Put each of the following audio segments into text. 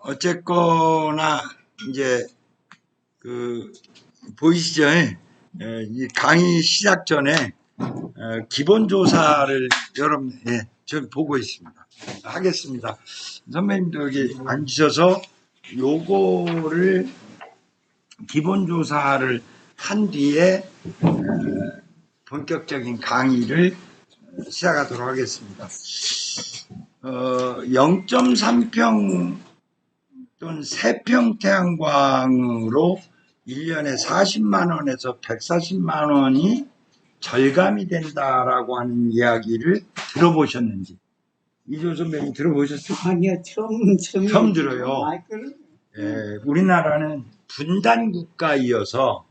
어쨌거나 이제 보이시죠? 이 강의 시작 전에 기본 조사를 여러분 전 보고 있습니다. 하겠습니다. 선배님도 여기 앉으셔서 요거를 기본 조사를 한 뒤에 본격적인 강의를 시작하도록 하겠습니다. 0.3평 또는 3평 태양광으로 1년에 40만원에서 140만원이 절감이 된다라고 하는 이야기를 들어보셨는지. 이조 선배님 들어보셨어요? 아니요, 처음 들어요. 우리나라는 분단 국가이어서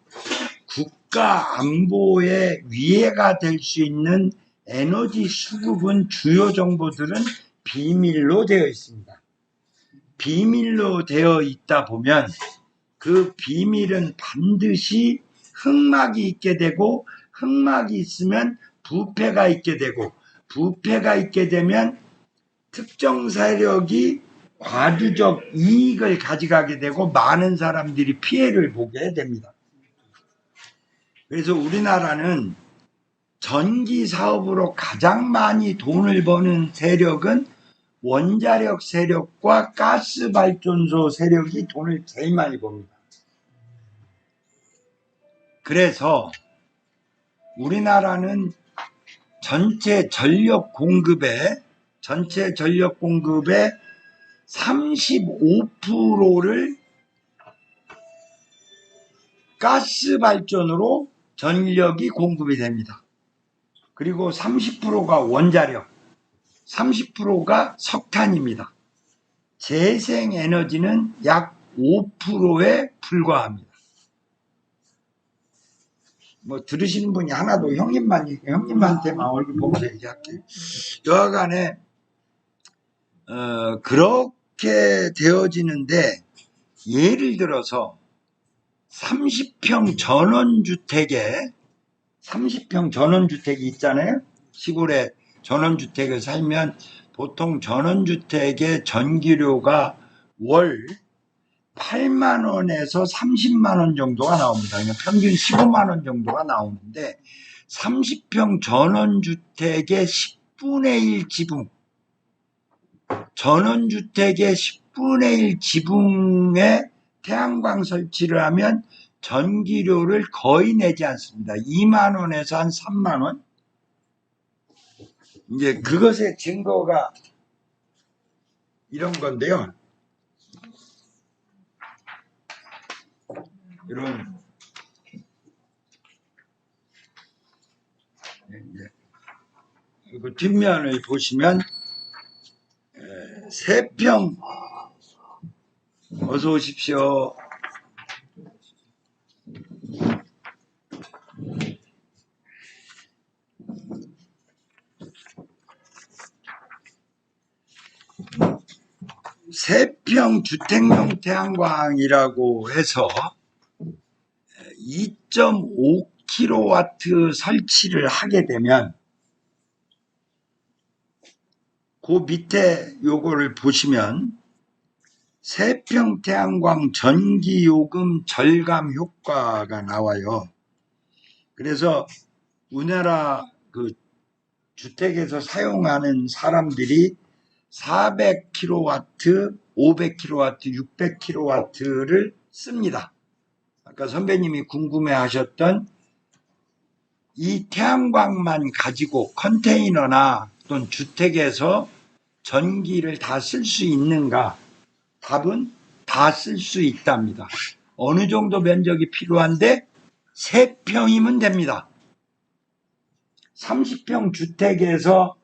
국가 안보에 위해가 될 수 있는 에너지 수급은 주요 정보들은 비밀로 되어 있습니다. 비밀로 되어 있다 보면 그 비밀은 반드시 흑막이 있게 되고, 흑막이 있으면 부패가 있게 되고, 부패가 있게 되면 특정 세력이 과주적 이익을 가져가게 되고 많은 사람들이 피해를 보게 됩니다. 그래서 우리나라는 전기 사업으로 가장 많이 돈을 버는 세력은 원자력 세력과 가스 발전소 세력이 돈을 제일 많이 법니다. 그래서 우리나라는 전체 전력 공급의 35%를 가스 발전으로 전력이 공급이 됩니다. 그리고 30%가 원자력, 30%가 석탄입니다. 재생에너지는 약 5%에 불과합니다. 뭐 들으시는 분이 하나도 형님한테만 얼굴 보면서 얘기할게요. 여하간에 그렇게 되어지는데, 예를 들어서 30평 전원주택이 있잖아요. 시골에 전원주택을 살면 보통 전원주택의 전기료가 월 8만원에서 30만원 정도가 나옵니다. 그냥 평균 15만원 정도가 나오는데, 30평 전원주택의 10분의 1 지붕, 전원주택의 10분의 1 지붕에 태양광 설치를 하면 전기료를 거의 내지 않습니다. 2만원에서 한 3만원. 이제 그것의 증거가 이런 건데요. 이런 그 뒷면을 보시면 3평 어서 오십시오. 세평 주택용 태양광이라고 해서 2.5kW 설치를 하게 되면 그 밑에 요거를 보시면 세평 태양광 전기요금 절감 효과가 나와요. 그래서 우리나라 그 주택에서 사용하는 사람들이 400kW, 500kW, 600kW를 씁니다. 아까 선배님이 궁금해하셨던 이 태양광만 가지고 컨테이너나 또는 주택에서 전기를 다 쓸 수 있는가? 답은 다 쓸 수 있답니다. 어느 정도 면적이 필요한데 3평이면 됩니다. 30평 주택에서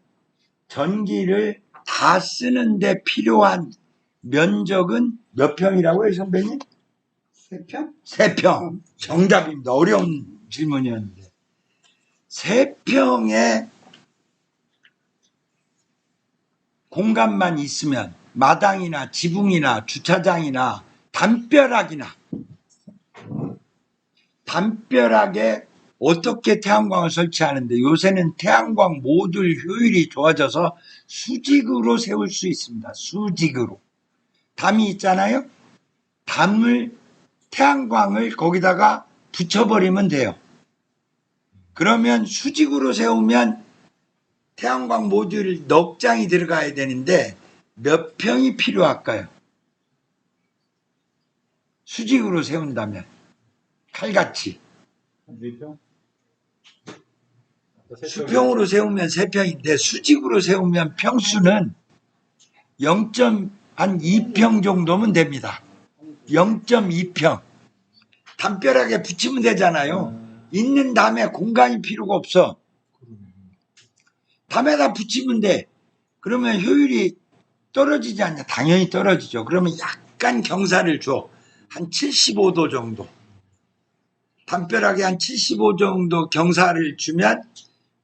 전기를 다 쓰는데 필요한 면적은 몇 평이라고요, 선배님? 3평? 3평. 정답입니다. 어려운 질문이었는데. 3평의 공간만 있으면 마당이나 지붕이나 주차장이나 담벼락에 어떻게 태양광을 설치하는데, 요새는 태양광 모듈 효율이 좋아져서 수직으로 세울 수 있습니다. 수직으로. 담이 있잖아요. 태양광을 거기다가 붙여버리면 돼요. 그러면 수직으로 세우면 태양광 모듈 넉 장이 들어가야 되는데 몇 평이 필요할까요? 수직으로 세운다면 칼같이. 4평? 수평으로 세우면 3평인데 수직으로 세우면 평수는 0.2평 정도면 됩니다. 0.2평. 담벼락에 붙이면 되잖아요. 있는 담에 공간이 필요가 없어. 담에다 붙이면 돼. 그러면 효율이 떨어지지 않냐? 당연히 떨어지죠. 그러면 약간 경사를 줘. 한 75도 정도. 담벼락에 한 75 정도 경사를 주면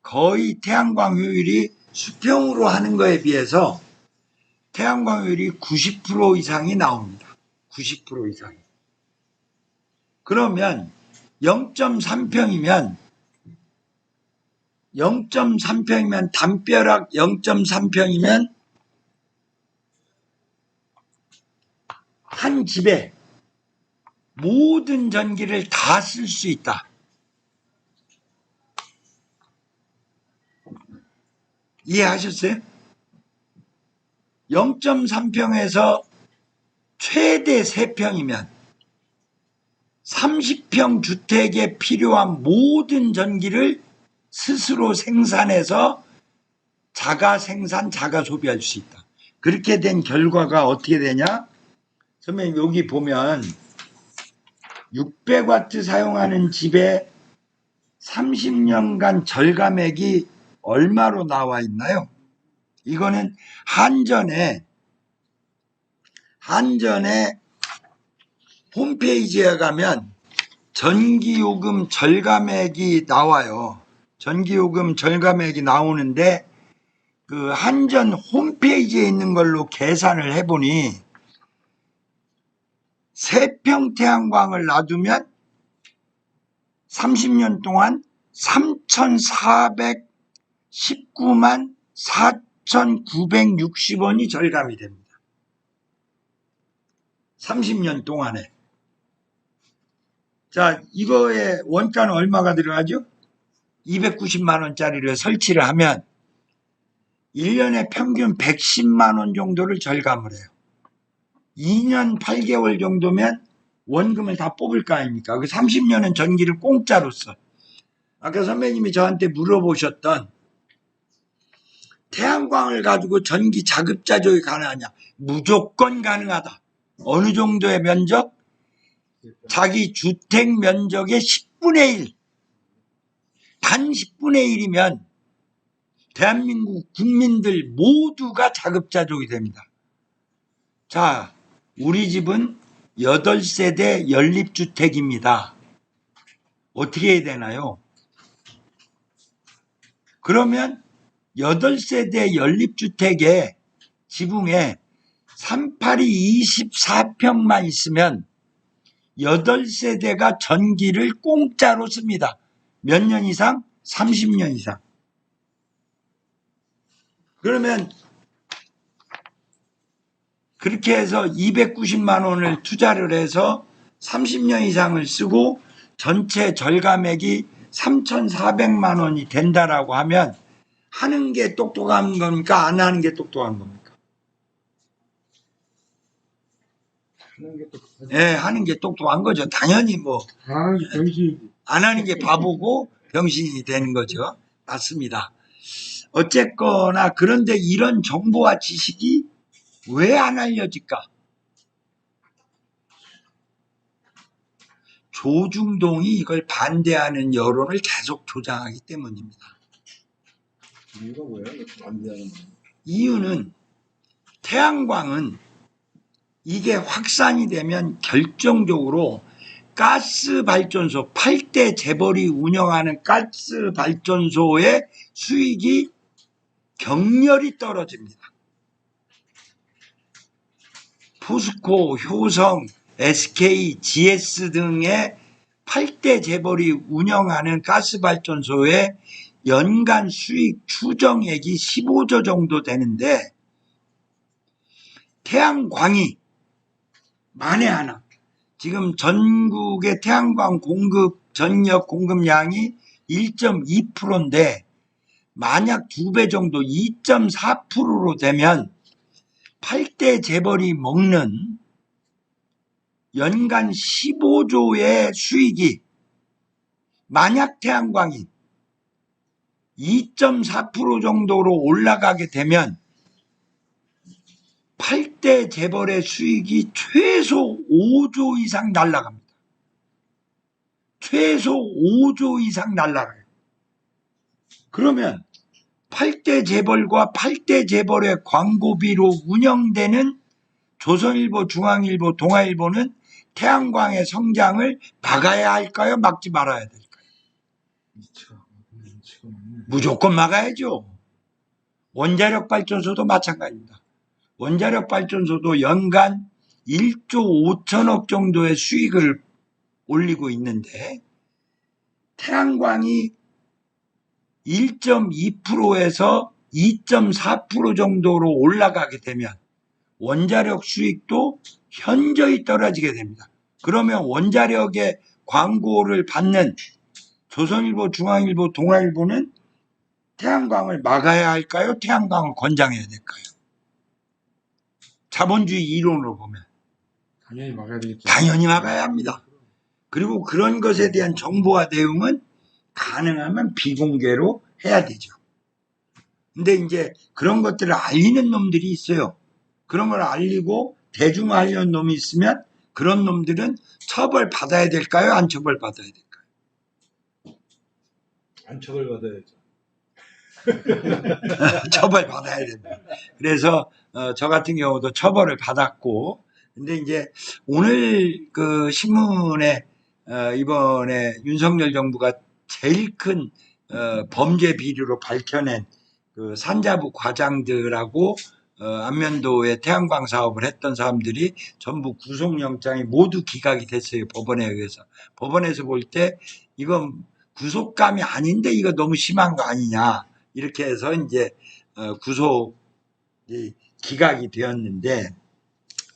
거의 태양광 효율이 수평으로 하는 거에 비해서 태양광 효율이 90% 이상이 나옵니다. 90% 이상이. 그러면 0.3평이면 담벼락 0.3평이면 한 집에 모든 전기를 다 쓸 수 있다. 이해하셨어요? 0.3평에서 최대 3평이면 30평 주택에 필요한 모든 전기를 스스로 생산해서 자가 생산, 자가 소비할 수 있다. 그렇게 된 결과가 어떻게 되냐? 선생님 여기 보면 600W 사용하는 집에 30년간 절감액이 얼마로 나와 있나요? 이거는 한전의 홈페이지에 가면 전기요금 절감액이 나와요. 전기요금 절감액이 나오는데 그 한전 홈페이지에 있는 걸로 계산을 해보니 3평 태양광을 놔두면 30년 동안 3,419만 4,960원이 절감이 됩니다. 30년 동안에. 자, 이거의 원가는 얼마가 들어가죠? 290만 원짜리를 설치를 하면 1년에 평균 110만 원 정도를 절감을 해요. 2년 8개월 정도면 원금을 다 뽑을 거 아닙니까? 그 30년은 전기를 공짜로 써. 아까 선배님이 저한테 물어보셨던 태양광을 가지고 전기 자급자족이 가능하냐? 무조건 가능하다. 어느 정도의 면적? 자기 주택 면적의 10분의 1. 단 10분의 1이면 대한민국 국민들 모두가 자급자족이 됩니다. 자, 우리 집은 8세대 연립주택입니다. 어떻게 해야 되나요? 그러면 8세대 연립주택의 지붕에 382 24평만 있으면 8세대가 전기를 공짜로 씁니다. 몇 년 이상? 30년 이상. 그러면 그렇게 해서 290만 원을 투자를 해서 30년 이상을 쓰고 전체 절감액이 3,400만 원이 된다라고 하면 하는 게 똑똑한 겁니까? 안 하는 게 똑똑한 겁니까? 예, 하는 게 똑똑한 거죠. 당연히 뭐 안 하는 게 바보고 병신이 되는 거죠. 맞습니다. 어쨌거나 그런데 이런 정보와 지식이 왜 안 알려질까? 조중동이 이걸 반대하는 여론을 계속 조장하기 때문입니다. 이유가 뭐예요? 반대하는 거. 이유는 태양광은 이게 확산이 되면 결정적으로 가스 발전소, 8대 재벌이 운영하는 가스 발전소의 수익이 격렬히 떨어집니다. 포스코, 효성, SK, GS 등의 8대 재벌이 운영하는 가스 발전소의 연간 수익 추정액이 15조 정도 되는데 태양광이 만에 하나 지금 전국의 태양광 공급 전력 공급량이 1.2%인데 만약 2배 정도 2.4%로 되면 8대 재벌이 먹는 연간 15조의 수익이 만약 태양광이 2.4% 정도로 올라가게 되면 8대 재벌의 수익이 최소 5조 이상 날아갑니다. 최소 5조 이상 날아가요. 그러면 8대 재벌과 8대 재벌의 광고비로 운영되는 조선일보, 중앙일보, 동아일보는 태양광의 성장을 막아야 할까요? 막지 말아야 될까요? 이치가 맞네. 무조건 막아야죠. 원자력 발전소도 마찬가지입니다. 원자력 발전소도 연간 1조 5천억 정도의 수익을 올리고 있는데 태양광이 1.2%에서 2.4% 정도로 올라가게 되면 원자력 수익도 현저히 떨어지게 됩니다. 그러면 원자력의 광고를 받는 조선일보, 중앙일보, 동아일보는 태양광을 막아야 할까요? 태양광을 권장해야 될까요? 자본주의 이론으로 보면 당연히 막아야 되겠죠. 당연히 막아야 합니다. 그리고 그런 것에 대한 정보와 내용은 가능하면 비공개로 해야 되죠. 근데 이제 그런 것들을 알리는 놈들이 있어요. 그런 걸 알리고 대중화하려는 놈이 있으면 그런 놈들은 처벌 받아야 될까요? 안 처벌 받아야 될까요? 안 처벌받아야죠. 처벌 받아야 됩니다. 그래서 저 같은 경우도 처벌을 받았고, 근데 이제 오늘 그 신문에 이번에 윤석열 정부가 제일 큰 범죄 비리로 밝혀낸 그 산자부 과장들하고 안면도에 태양광 사업을 했던 사람들이 전부 구속영장이 모두 기각이 됐어요. 법원에 의해서. 법원에서 볼 때 이건 구속감이 아닌데 이거 너무 심한 거 아니냐. 이렇게 해서 이제 구속이 기각이 되었는데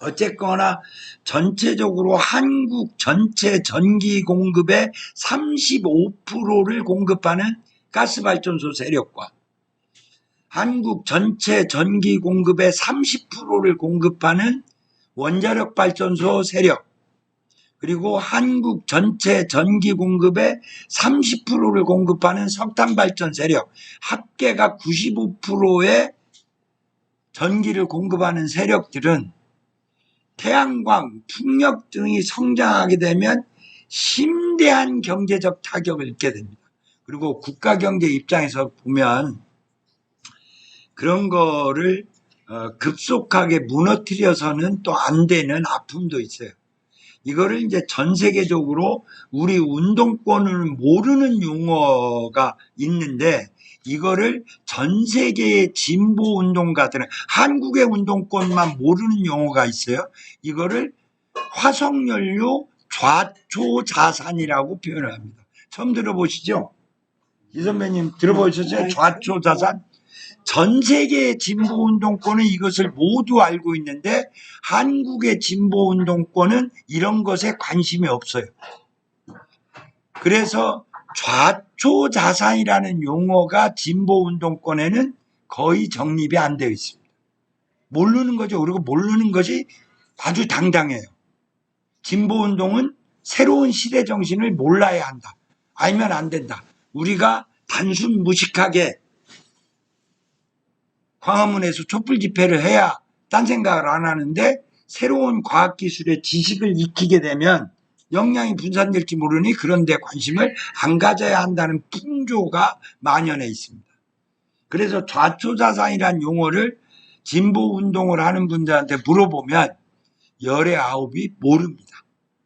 어쨌거나 전체적으로 한국 전체 전기 공급의 35%를 공급하는 가스발전소 세력과 한국 전체 전기 공급의 30%를 공급하는 원자력 발전소 세력, 그리고 한국 전체 전기 공급의 30%를 공급하는 석탄 발전 세력, 합계가 95%의 전기를 공급하는 세력들은 태양광, 풍력 등이 성장하게 되면 심대한 경제적 타격을 입게 됩니다. 그리고 국가 경제 입장에서 보면 그런 거를 급속하게 무너뜨려서는 또 안 되는 아픔도 있어요. 이거를 이제 전 세계적으로 우리 운동권을 모르는 용어가 있는데 이거를 전 세계의 진보 운동가들은 한국의 운동권만 모르는 용어가 있어요. 이거를 화석연료 좌초자산이라고 표현을 합니다. 처음 들어보시죠? 이 선배님 들어보셨어요? 좌초자산? 전 세계의 진보운동권은 이것을 모두 알고 있는데 한국의 진보운동권은 이런 것에 관심이 없어요. 그래서 좌초자산이라는 용어가 진보운동권에는 거의 정립이 안 되어 있습니다. 모르는 거죠. 그리고 모르는 것이 아주 당당해요. 진보운동은 새로운 시대 정신을 몰라야 한다. 알면 안 된다. 우리가 단순 무식하게 광화문에서 촛불 집회를 해야 딴 생각을 안 하는데 새로운 과학기술의 지식을 익히게 되면 역량이 분산될지 모르니 그런 데 관심을 안 가져야 한다는 풍조가 만연해 있습니다. 그래서 좌초자산이라는 용어를 진보운동을 하는 분들한테 물어보면 열의 9이 모릅니다.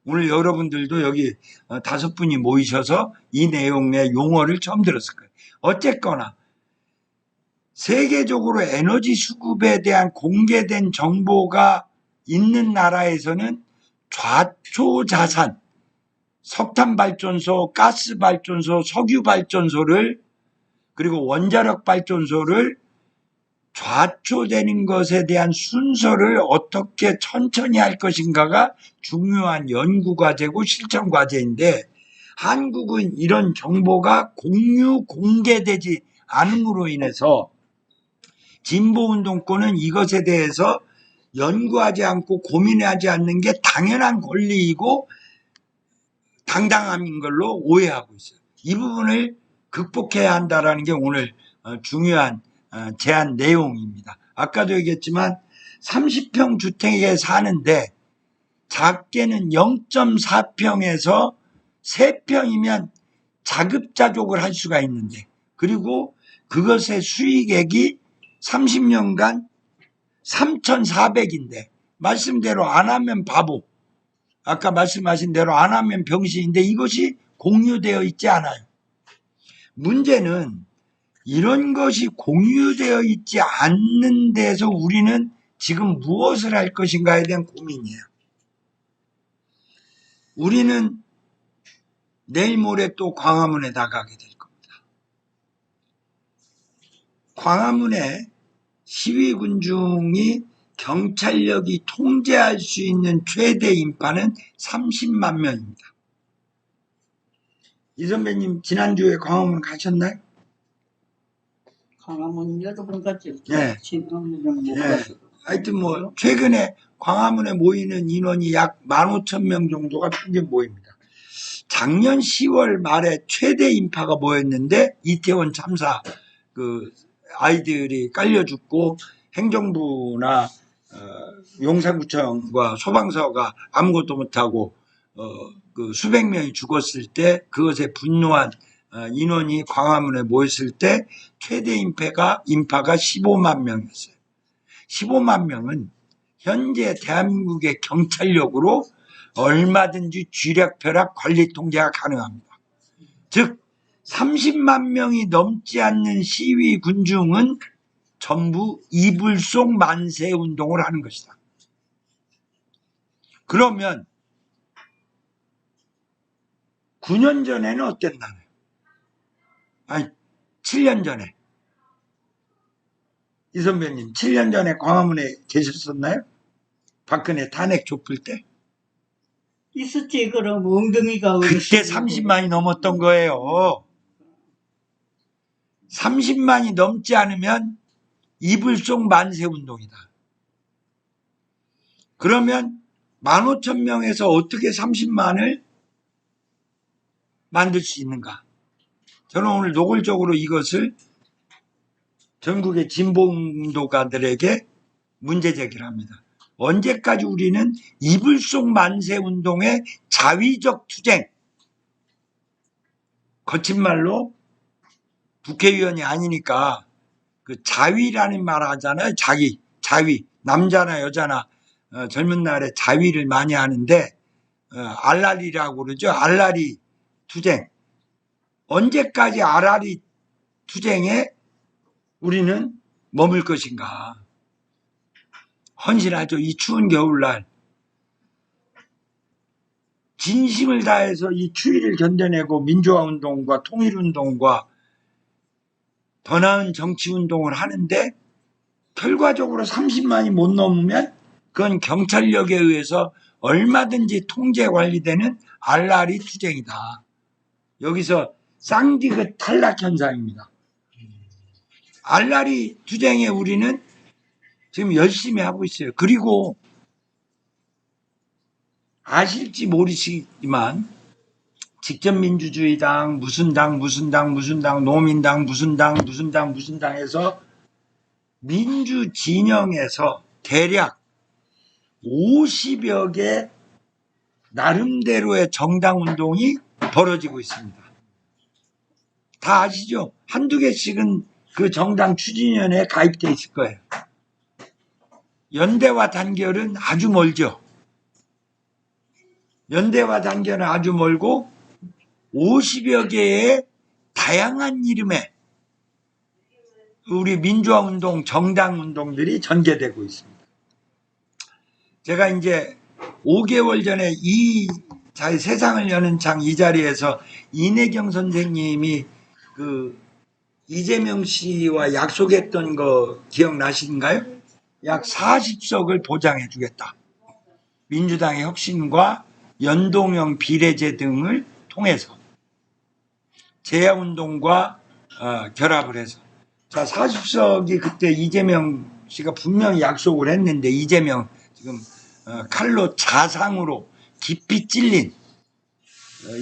오늘 여러분들도 여기 5분이 모이셔서 이 내용의 용어를 처음 들었을 거예요. 어쨌거나 세계적으로 에너지 수급에 대한 공개된 정보가 있는 나라에서는 좌초자산, 석탄발전소, 가스발전소, 석유발전소를 그리고 원자력 발전소를 좌초되는 것에 대한 순서를 어떻게 천천히 할 것인가가 중요한 연구과제고 실천과제인데 한국은 이런 정보가 공개되지 않음으로 인해서 진보운동권은 이것에 대해서 연구하지 않고 고민하지 않는 게 당연한 권리이고 당당함인 걸로 오해하고 있어요. 이 부분을 극복해야 한다는 게 오늘 중요한 제안 내용입니다. 아까도 얘기했지만 30평 주택에 사는데 작게는 0.4평에서 3평이면 자급자족을 할 수가 있는데 그리고 그것의 수익액이 30년간 3,400인데 말씀대로 안 하면 바보, 아까 말씀하신 대로 안 하면 병신인데 이것이 공유되어 있지 않아요. 문제는 이런 것이 공유되어 있지 않는 데서 우리는 지금 무엇을 할 것인가에 대한 고민이에요. 우리는 내일 모레 또 광화문에 나가게 될 겁니다. 광화문에 시위군중이 경찰력이 통제할 수 있는 최대 인파는 30만 명입니다. 이 선배님 지난주에 광화문 가셨나요? 광화문 여러 번 갔죠. 네. 지금은 못 네. 갔어요. 하여튼 뭐 최근에 광화문에 모이는 인원이 약 15,000명 정도가 평균 모입니다. 작년 10월 말에 최대 인파가 모였는데 이태원 참사 그 아이들이 깔려 죽고 행정부나 용산구청과 소방서가 아무것도 못하고 그 수백 명이 죽었을 때 그것에 분노한 인원이 광화문에 모였을 때 최대 인파가 15만 명이었어요. 15만 명은 현재 대한민국의 경찰력으로 얼마든지 쥐락펴락 관리 통제가 가능합니다. 즉 30만 명이 넘지 않는 시위 군중은 전부 이불속 만세 운동을 하는 것이다. 그러면 9년 전에는 어땠나요? 아니 7년 전에 이 선배님 7년 전에 광화문에 계셨었나요? 박근혜 탄핵 좁힐 때? 있었지. 그럼 엉덩이가 그때 30만이 넘었던 거예요. 30만이 넘지 않으면 이불속 만세 운동이다. 그러면 15,000명에서 어떻게 30만을 만들 수 있는가? 저는 오늘 노골적으로 이것을 전국의 진보운동가들에게 문제 제기를 합니다. 언제까지 우리는 이불속 만세 운동의 자위적 투쟁, 거친 말로 국회의원이 아니니까 그 자위라는 말 하잖아요. 자위. 남자나 여자나 젊은 날에 자위를 많이 하는데 알라리라고 그러죠. 알라리 투쟁. 언제까지 알라리 투쟁에 우리는 머물 것인가. 헌신하죠. 이 추운 겨울날 진심을 다해서 이 추위를 견뎌내고 민주화운동과 통일운동과 더 나은 정치운동을 하는데 결과적으로 30만이 못 넘으면 그건 경찰력에 의해서 얼마든지 통제 관리되는 알라리 투쟁이다. 여기서 쌍디귿 탈락 현상입니다. 알라리 투쟁에 우리는 지금 열심히 하고 있어요. 그리고 아실지 모르시지만 직접민주주의당 무슨 당 노민당 무슨 당 해서 민주 진영에서 대략 50여 개 나름대로의 정당 운동이 벌어지고 있습니다. 다 아시죠? 한두 개씩은 그 정당 추진위원회에 가입돼 있을 거예요. 연대와 단결은 아주 멀죠. 연대와 단결은 아주 멀고 50여 개의 다양한 이름의 우리 민주화운동, 정당운동들이 전개되고 있습니다. 제가 이제 5개월 전에 이 세상을 여는 창 이 자리에서 이내경 선생님이 그 이재명 씨와 약속했던 거 기억나시는가요? 약 40석을 보장해 주겠다. 민주당의 혁신과 연동형 비례제 등을 통해서 제야운동과 결합을 해서. 자, 40석이 그때 이재명 씨가 분명히 약속을 했는데, 이재명 지금 칼로 자상으로 깊이 찔린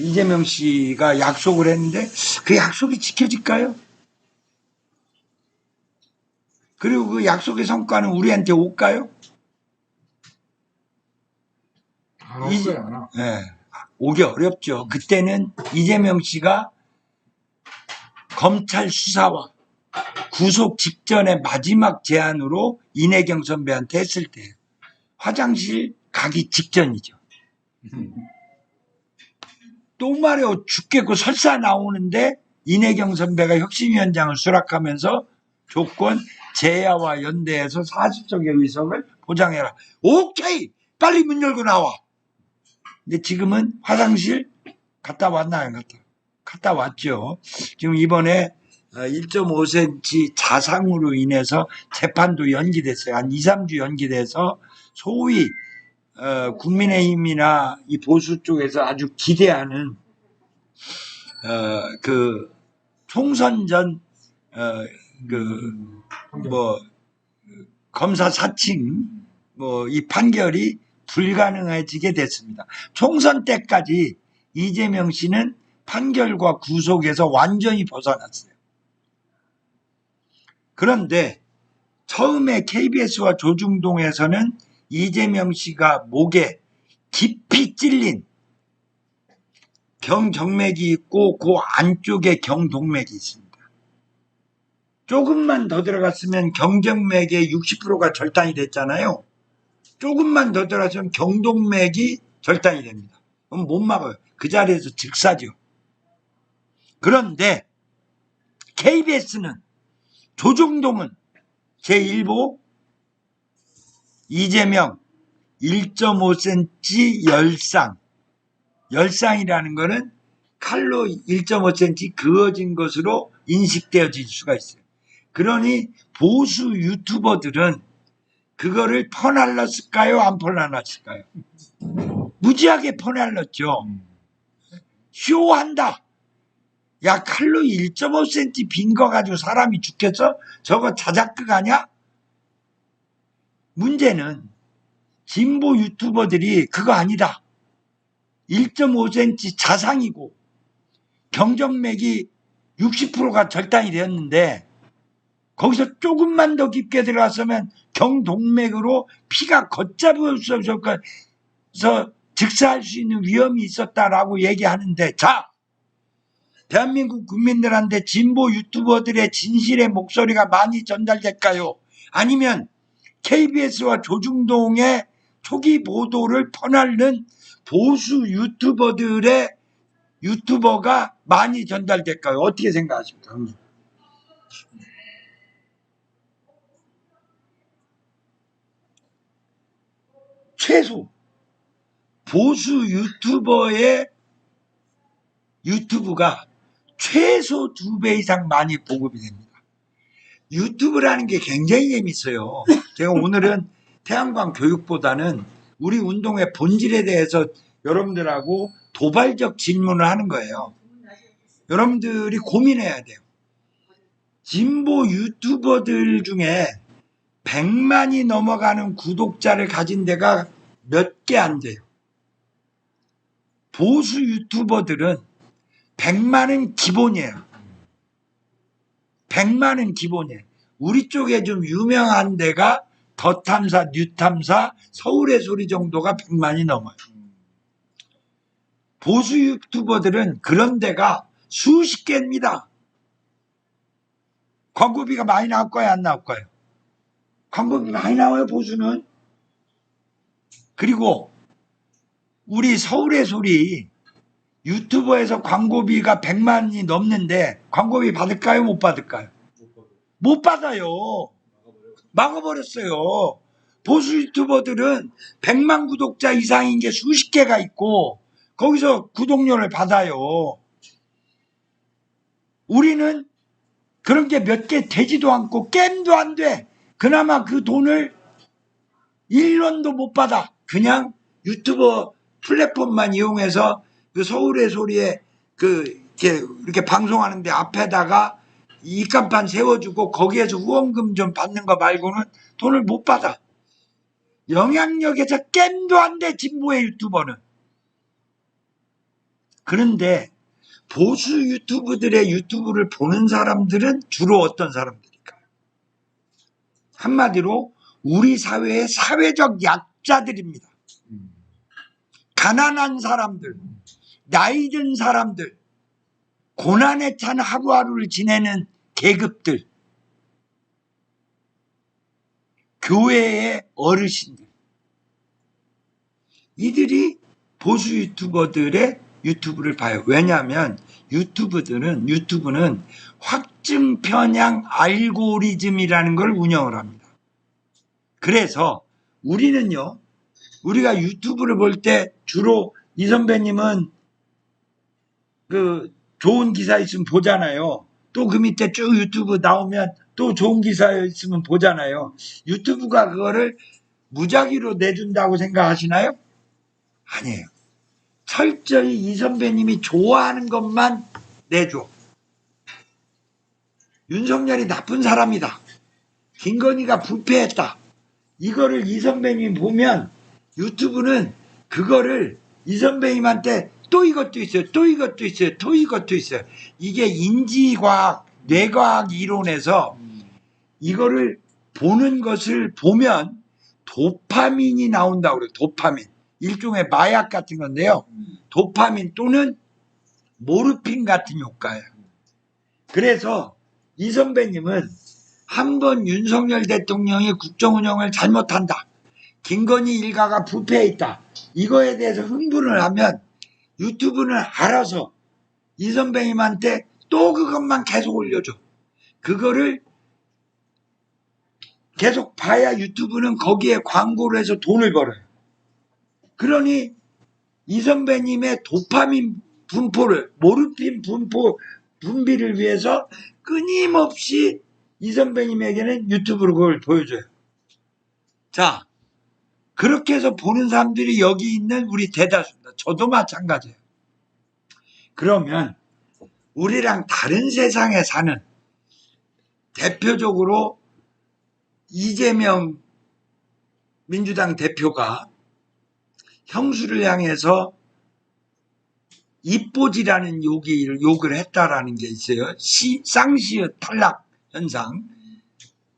이재명 씨가 약속을 했는데 그 약속이 지켜질까요? 그리고 그 약속의 성과는 우리한테 올까요? 안 올 거야, 안 와. 네, 오기 어렵죠. 그때는 이재명 씨가 검찰 수사와 구속 직전의 마지막 제안으로 이내경 선배한테 했을 때 화장실 가기 직전이죠. 또 말이요, 죽겠고 설사 나오는데 이내경 선배가 혁신위원장을 수락하면서 조건 제야와 연대해서 40석의 의석을 보장해라. 오케이! 빨리 문 열고 나와. 근데 지금은 화장실 갔다 왔나요? 갔다 왔죠. 지금 이번에 1.5cm 자상으로 인해서 재판도 연기됐어요. 한 2, 3주 연기돼서 소위 국민의힘이나 이 보수 쪽에서 아주 기대하는 그 총선 전 검사 사칭 이 판결이 불가능해지게 됐습니다. 총선 때까지 이재명 씨는 판결과 구속에서 완전히 벗어났어요. 그런데 처음에 KBS와 조중동에서는 이재명 씨가 목에 깊이 찔린 경정맥이 있고 그 안쪽에 경동맥이 있습니다. 조금만 더 들어갔으면 경정맥의 60%가 절단이 됐잖아요. 조금만 더 들어가면 경동맥이 절단이 됩니다. 그럼 못 막아요. 그 자리에서 즉사죠. 그런데 KBS는 조중동은 제1보 이재명 1.5cm 열상. 열상이라는 거는 칼로 1.5cm 그어진 것으로 인식되어질 수가 있어요. 그러니 보수 유튜버들은 그거를 퍼날렸을까요? 안 퍼날렸을까요? 무지하게 퍼날렸죠. 쇼한다. 야, 칼로 1.5cm 빈 거 가지고 사람이 죽겠어? 저거 자작극 아냐? 문제는 진보 유튜버들이 그거 아니다. 1.5cm 자상이고 경정맥이 60%가 절단이 되었는데 거기서 조금만 더 깊게 들어갔으면 경동맥으로 피가 걷잡을 수 없어서 즉사할 수 있는 위험이 있었다라고 얘기하는데, 자, 대한민국 국민들한테 진보 유튜버들의 진실의 목소리가 많이 전달될까요? 아니면 KBS와 조중동의 초기 보도를 퍼날른 보수 유튜버들의 유튜버가 많이 전달될까요? 어떻게 생각하십니까? 최소 보수 유튜버의 유튜브가 최소 2배 이상 많이 보급이 됩니다. 유튜브라는 게 굉장히 재밌어요. 제가 오늘은 태양광 교육보다는 우리 운동의 본질에 대해서 여러분들하고 도발적 질문을 하는 거예요. 여러분들이 고민해야 돼요. 진보 유튜버들 중에 100만이 넘어가는 구독자를 가진 데가 몇 개 안 돼요. 보수 유튜버들은 100만은 기본이에요. 100만은 기본이에요. 우리 쪽에 좀 유명한 데가 더탐사, 뉴탐사, 서울의 소리 정도가 100만이 넘어요. 보수 유튜버들은 그런 데가 수십 개입니다. 광고비가 많이 나올 거예요, 안 나올 거예요? 광고비 많이 나와요, 보수는. 그리고 우리 서울의 소리 유튜버에서 광고비가 100만이 넘는데 광고비 받을까요, 못 받을까요? 못 받아요. 막아버렸어요. 보수 유튜버들은 100만 구독자 이상인 게 수십 개가 있고 거기서 구독료를 받아요. 우리는 그런 게 몇 개 되지도 않고 게임도 안 돼. 그나마 그 돈을 1원도 못 받아. 그냥 유튜버 플랫폼만 이용해서 그 서울의 소리에 이렇게 방송하는데 앞에다가 입간판 세워주고 거기에서 후원금 좀 받는 거 말고는 돈을 못 받아. 영향력에서 게임도 안 돼, 진보의 유튜버는. 그런데 보수 유튜브들의 유튜브를 보는 사람들은 주로 어떤 사람들일까요? 한마디로 우리 사회의 사회적 약자들입니다. 가난한 사람들, 나이 든 사람들, 고난에 찬 하루하루를 지내는 계급들, 교회의 어르신들, 이들이 보수 유튜버들의 유튜브를 봐요. 왜냐하면 유튜브는 확증 편향 알고리즘이라는 걸 운영을 합니다. 그래서 우리는요, 우리가 유튜브를 볼 때 주로 이 선배님은 그 좋은 기사 있으면 보잖아요. 또 그 밑에 쭉 유튜브 나오면 또 좋은 기사 있으면 보잖아요. 유튜브가 그거를 무작위로 내준다고 생각하시나요? 아니에요. 철저히 이 선배님이 좋아하는 것만 내줘. 윤석열이 나쁜 사람이다. 김건희가 부패했다. 이거를 이 선배님이 보면 유튜브는 그거를 이 선배님한테 또 이것도 있어요. 또 이것도 있어요. 또 이것도 있어요. 이게 인지과학, 뇌과학 이론에서 이거를 보는 것을 보면 도파민이 나온다고 그래요. 도파민. 일종의 마약 같은 건데요. 도파민 또는 모르핀 같은 효과예요. 그래서 이 선배님은 한번 윤석열 대통령이 국정운영을 잘못한다. 김건희 일가가 부패해 있다. 이거에 대해서 흥분을 하면 유튜브는 알아서 이 선배님한테 또 그것만 계속 올려줘. 그거를 계속 봐야 유튜브는 거기에 광고를 해서 돈을 벌어요. 그러니 이 선배님의 도파민 분포를, 모르핀 분비를 위해서 끊임없이 이 선배님에게는 유튜브로 그걸 보여줘요. 자, 그렇게 해서 보는 사람들이 여기 있는 우리 대다수입니다. 저도 마찬가지예요. 그러면 우리랑 다른 세상에 사는 대표적으로 이재명 민주당 대표가 형수를 향해서 입보지라는 욕을 했다라는 게 있어요. 쌍시읒 탈락 현상.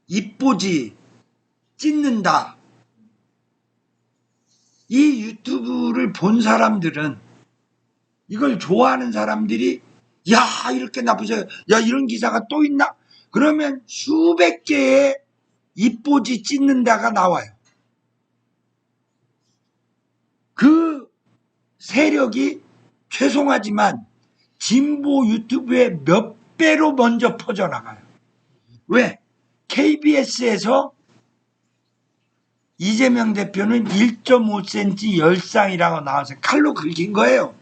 입보지 찢는다. 이 유튜브를 본 사람들은, 이걸 좋아하는 사람들이 야 이렇게 나쁘죠. 야 이런 기사가 또 있나? 그러면 수백 개의 입보지 찢는다가 나와요. 그 세력이 죄송하지만 진보 유튜브에 몇 배로 먼저 퍼져나가요. 왜? KBS에서 이재명 대표는 1.5cm 열상이라고 나와서 칼로 긁힌 거예요.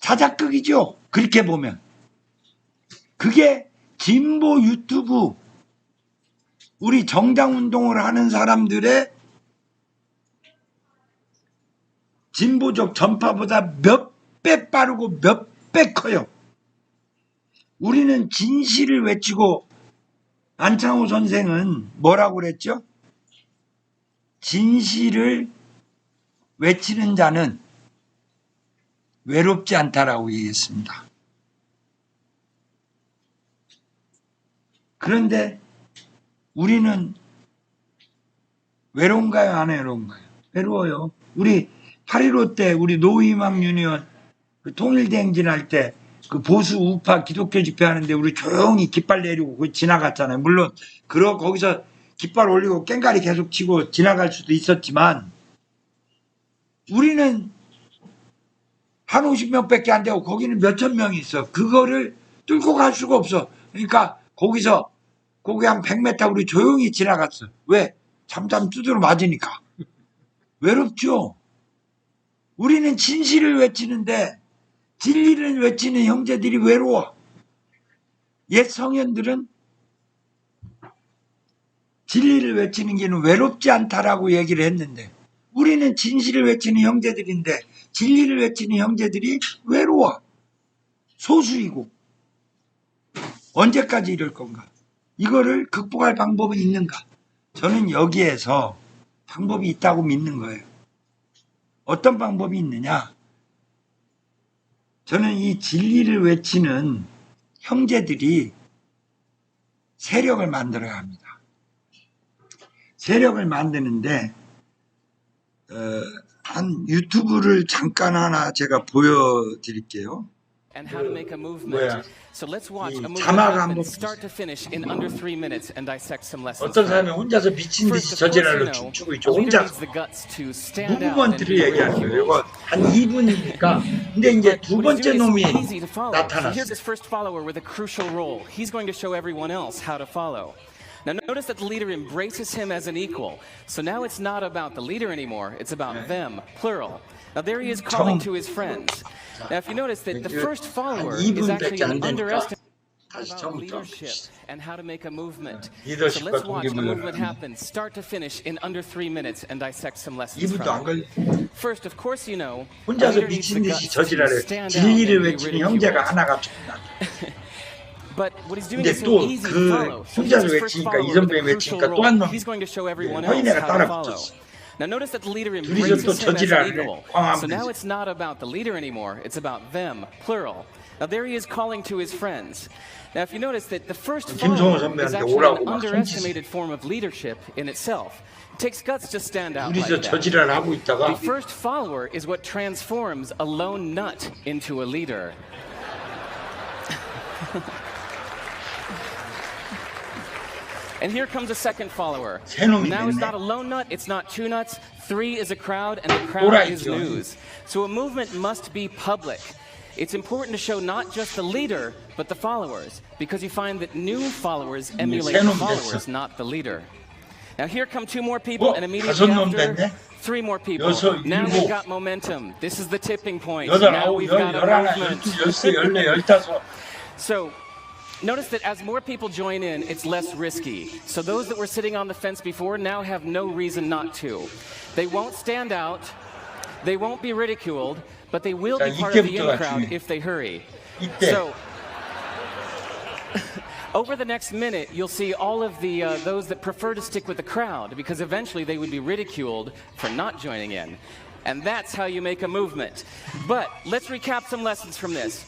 자작극이죠. 그렇게 보면. 그게 진보 유튜브, 우리 정당운동을 하는 사람들의 진보적 전파보다 몇 배 빠르고 몇 배 커요. 우리는 진실을 외치고, 안창호 선생은 뭐라고 그랬죠? 진실을 외치는 자는 외롭지 않다라고 얘기했습니다. 그런데 우리는 외로운가요? 안 외로운가요? 외로워요. 우리 8.15 때 우리 노희망 유니언 그 통일대행진 할 때 그 보수 우파 기독교 집회하는데 우리 조용히 깃발 내리고 거기 지나갔잖아요. 물론 거기서 깃발 올리고 깽가리 계속 치고 지나갈 수도 있었지만 우리는 한 50명밖에 안 되고 거기는 몇천 명이 있어. 그거를 뚫고 갈 수가 없어. 그러니까 거기 한 100m 우리 조용히 지나갔어. 왜? 잠잠 두드려 맞으니까. 외롭죠. 우리는 진실을 외치는데 진리를 외치는 형제들이 외로워. 옛 성현들은 진리를 외치는 게는 외롭지 않다라고 얘기를 했는데 우리는 진실을 외치는 형제들인데 진리를 외치는 형제들이 외로워. 소수이고 언제까지 이럴 건가? 이거를 극복할 방법은 있는가? 저는 여기에서 방법이 있다고 믿는 거예요. 어떤 방법이 있느냐? 저는 이 진리를 외치는 형제들이 세력을 만들어야 합니다. 세력을 만드는데 한 유튜브를 잠깐 하나 제가 보여드릴게요. And how to make a 뭐야? movement. So let's watch a 이 movement 자막 happen 한번 start to finish in under 3 minutes and dissect some lessons. 어떤 from 사람이 it. 혼자서 미친 듯이 First, of course, you 저지랄로 know, 춤추고 a 있죠. leader 혼자서. needs the guts to stand out and 무브먼트를 be 얘기하는 거예요. ridiculed. 이거 한 2분이니까. 근데 이제 But 두 what 번째 he's doing is 놈이 so easy to follow. So here's 나타났어요. his first follower with a crucial role. He's going to show everyone else how to follow. Now notice that the leader embraces him as an equal. So now it's not about the leader anymore, it's about them, plural. Now there he is calling to his friends. Now if you notice that the first follower 한 is 2분밖에 actually 안 an 되니까 underestimate 다시 about 처음부터 leadership and how to make a movement. So 리더십과 let's watch a 동기부여를 movement happen start to finish in under 3 minutes and dissect some lessons 2분도 안 from it. 걸려. First, of course, you know, a 혼자서 leader needs 미친 the 듯이 guts to 저지랄해. stand out 진리를 and be 외치는 ridiculed. 형제가 하나가 존나. But what he's doing 근데 is so 또 easy to 그 follow. So 혼자서 here's his first 외치니까 follower with 이선배 a crucial 외치니까 또 role. 한 놈. He's going to show everyone else 허인애가 how to follow. 따라붙었어. Now notice that the leader 둘이서 또 embraces him as 저지랄을 an equal. 광화문에서. So now it's not about the leader anymore. It's about them, plural. Now there he is calling to his friends. Now if you notice that the first 김성호 follower is 선배한테 actually 오라고 an 막 underestimated form of leadership in itself. It takes guts to stand out like 둘이서 that. 저지랄 하고 있다가 The first follower is what transforms a lone nut into a leader. And here comes a second follower. 세 놈이 Now it's 됐네. not a lone nut, it's not two nuts, 3 is a crowd, and the crowd is 또라이죠. news. So a movement must be public. It's important to show not just the leader, but the followers, because you find that new followers emulate 세 the 놈이 followers, 됐어. not the leader. Now here come 2 more people, and immediately 다섯 놈 after, 됐네? 3 more people. 여섯, Now 일곱. we've got momentum. This is the tipping point. 여덟, Now 아홉, we've 열, got a 열하나, movement. 열두, 열세, 열네, 열다섯. So notice that as more people join in, it's less risky. So those that were sitting on the fence before now have no reason not to. They won't stand out, they won't be ridiculed, but they will be 자, part of the 이때부터가 in-crowd 중요해. if they hurry. 이때 So over the next minute, you'll see all of the those that prefer to stick with the crowd, because eventually they would be ridiculed for not joining in. And that's how you make a movement. But let's recap some lessons from this.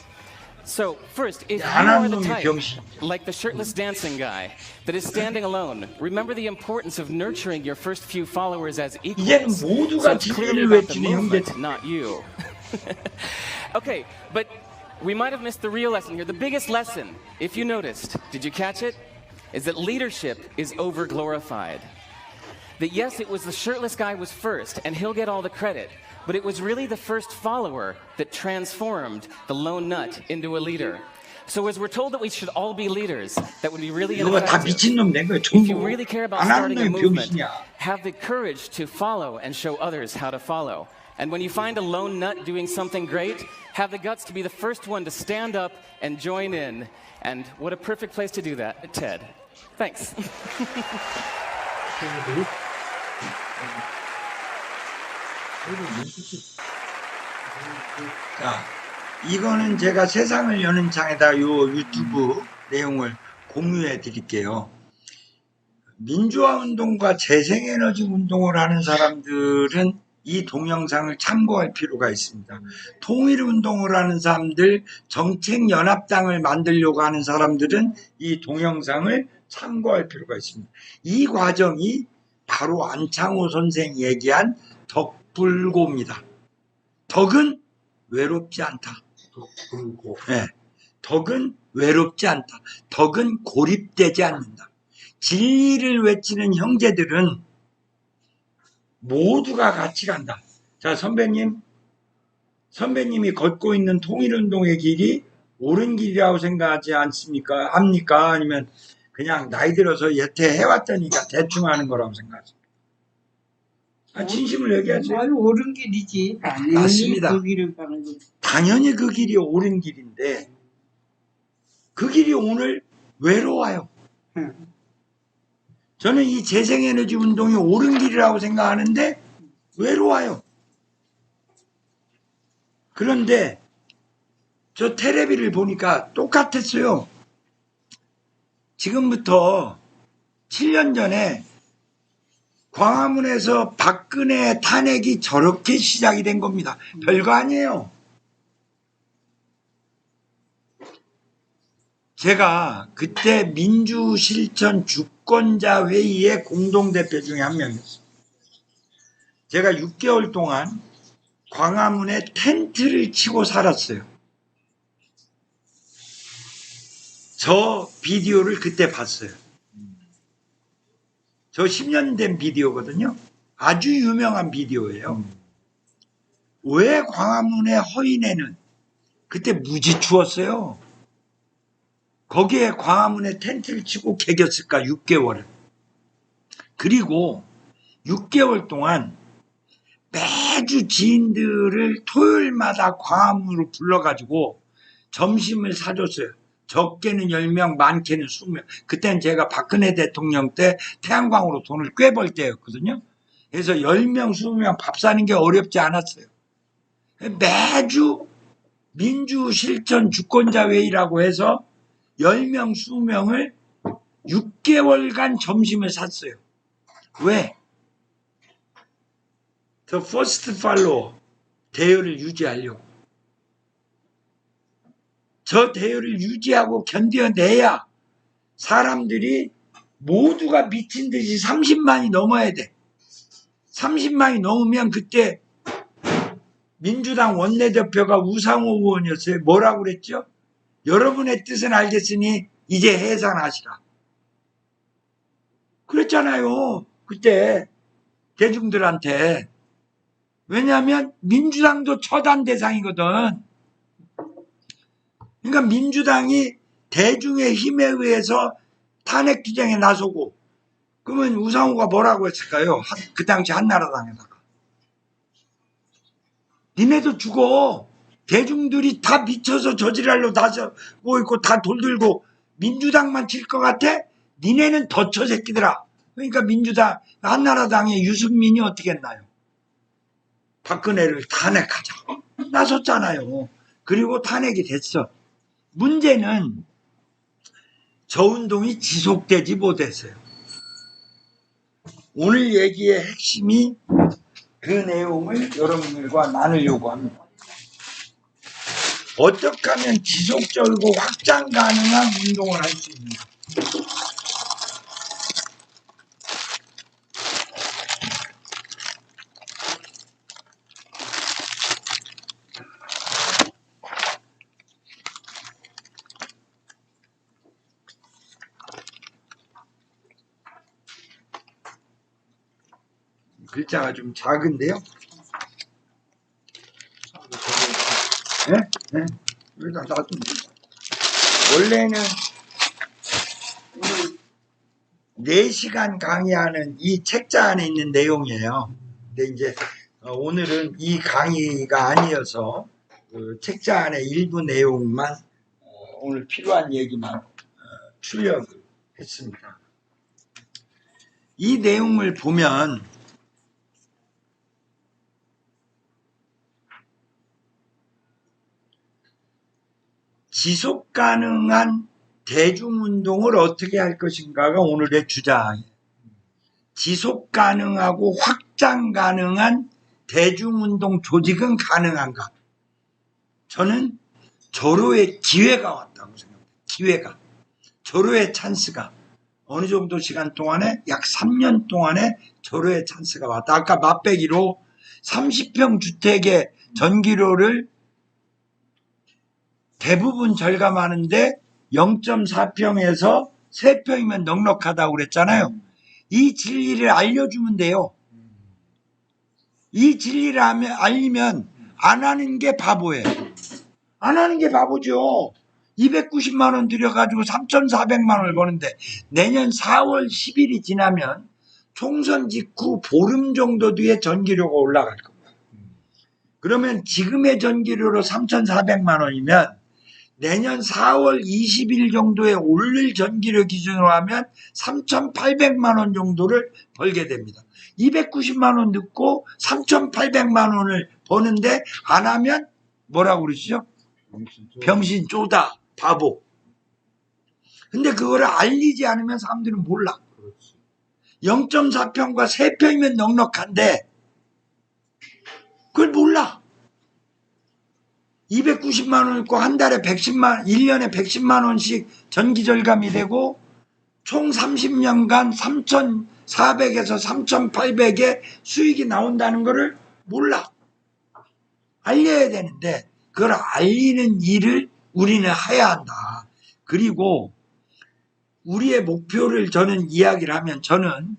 So first, if you 안 are 하는 the 놈이 type, 병신. like the shirtless dancing guy, that is standing alone, remember the importance of nurturing your first few followers as 이제는 equals. 모두가 So it's clearly 진리를 about the 외치는 movement, 형제들. not you. Okay, but we might have missed the real lesson here. The biggest lesson, if you noticed, did you catch it? Is that leadership is over-glorified. That yes, it was the shirtless guy was first, and he'll get all the credit, but it was really the first follower that transformed the lone nut into a leader. So as we're told that we should all be leaders, that would be really 이거 다 ineffective. 미친놈 된 거야. If you 전부 really care about 안 하는 starting a 놈이 movement, 병신이야. have the courage to follow and show others how to follow. And when you find a lone nut doing something great, have the guts to be the first one to stand up and join in. And what a perfect place to do that, TED. Thanks. 자, 이거는 제가 세상을 여는 창에다 요 유튜브 내용을 공유해 드릴게요. 민주화 운동과 재생에너지 운동을 하는 사람들은 이 동영상을 참고할 필요가 있습니다. 통일 운동을 하는 사람들, 정책연합당을 만들려고 하는 사람들은 이 동영상을 참고할 필요가 있습니다. 이 과정이 바로 안창호 선생이 얘기한 덕불고입니다. 덕은 외롭지 않다. 그리고 네. 덕은 외롭지 않다. 덕은 고립되지 않는다. 진리를 외치는 형제들은 모두가 같이 간다. 자, 선배님이 걷고 있는 통일운동의 길이 옳은 길이라고 생각하지 않습니까? 합니까? 아니면 그냥 나이 들어서 여태 해왔더니까 대충 하는 거라고 생각하십니까? 아, 진심을 얘기하세요. 아주 옳은 길이지. 당연히 맞습니다. 그 길을 가는 거지. 당연히 그 길이 옳은 길인데 그 길이 오늘 외로워요. 응. 저는 이 재생에너지 운동이 옳은 길이라고 생각하는데 외로워요. 그런데 저 테레비를 보니까 똑같았어요. 지금부터 7년 전에 광화문에서 박근혜 탄핵이 저렇게 시작이 된 겁니다. 별거 아니에요. 제가 그때 민주실천 주권자 회의의 공동대표 중에 한 명이었어요. 제가 6개월 동안 광화문에 텐트를 치고 살았어요. 저 비디오를 그때 봤어요. 저 10년 된 비디오거든요. 아주 유명한 비디오예요. 왜 광화문의 허인에는 그때 무지 추웠어요. 거기에 광화문에 텐트를 치고 개겼을까 6개월을. 그리고 6개월 동안 매주 지인들을 토요일마다 광화문으로 불러가지고 점심을 사줬어요. 적게는 10명, 많게는 20명. 그때는 제가 박근혜 대통령 때 태양광으로 돈을 꽤 벌 때였거든요. 그래서 10명, 20명 밥 사는 게 어렵지 않았어요. 매주 민주실천 주권자회의라고 해서 10명, 20명을 6개월간 점심을 샀어요. 왜? 더 퍼스트 팔로워 대열을 유지하려고. 저 대열을 유지하고 견뎌내야 사람들이 모두가 미친 듯이 30만이 넘어야 돼. 30만이 넘으면 그때 민주당 원내대표가 우상호 의원이었어요. 뭐라고 그랬죠? 여러분의 뜻은 알겠으니 이제 해산하시라. 그랬잖아요. 그때 대중들한테. 왜냐하면 민주당도 처단 대상이거든. 그러니까 민주당이 대중의 힘에 의해서 탄핵 투쟁에 나서고, 그러면 우상호가 뭐라고 했을까요? 그 당시 한나라당에다가. 니네도 죽어. 대중들이 다 미쳐서 저지랄로 나서고 있고 다 돌들고 민주당만 칠 것 같아? 니네는 덧쳐 새끼들아. 그러니까 민주당, 한나라당의 유승민이 어떻게 했나요? 박근혜를 탄핵하자. 나섰잖아요. 그리고 탄핵이 됐어. 문제는 저 운동이 지속되지 못했어요. 오늘 얘기의 핵심이 그 내용을 여러분들과 나누려고 합니다. 어떻게 하면 지속적이고 확장 가능한 운동을 할 수 있는가? 글자가 좀 작은데요? 네? 네? 여기다 놔두면 원래는 4시간 강의하는 이 책자 안에 있는 내용이에요. 근데 이제 오늘은 이 강의가 아니어서 그 책자 안에 일부 내용만 오늘 필요한 얘기만 출력을 했습니다. 이 내용을 보면 지속 가능한 대중운동을 어떻게 할 것인가가 오늘의 주장이에요. 지속 가능하고 확장 가능한 대중운동 조직은 가능한가? 저는 절호의 기회가 왔다고 생각합니다. 기회가. 절호의 찬스가. 어느 정도 시간 동안에 약 3년 동안에 절호의 찬스가 왔다. 아까 맛배기로 30평 주택의 전기료를 대부분 절감하는데 0.4평에서 3평이면 넉넉하다고 그랬잖아요. 이 진리를 알려주면 돼요. 이 진리를 알리면 안 하는 게 바보예요. 안 하는 게 바보죠. 290만 원 들여가지고 3,400만 원을 버는데 내년 4월 10일이 지나면 총선 직후 보름 정도 뒤에 전기료가 올라갈 겁니다. 그러면 지금의 전기료로 3,400만 원이면 내년 4월 20일 정도에 오를 전기료 기준으로 하면 3,800만 원 정도를 벌게 됩니다. 290만 원 넣고 3,800만 원을 버는데 안 하면 뭐라고 그러시죠? 병신 쪼다, 바보. 근데 그거를 알리지 않으면 사람들은 몰라. 0.4평과 3평이면 넉넉한데 그걸 몰라. 290만 원 있고 한 달에 1년에 110만 원씩 전기 절감이 되고 총 30년간 3,400에서 3,800의 수익이 나온다는 거를 몰라. 알려야 되는데 그걸 알리는 일을 우리는 해야 한다. 그리고 우리의 목표를 저는 이야기를 하면 저는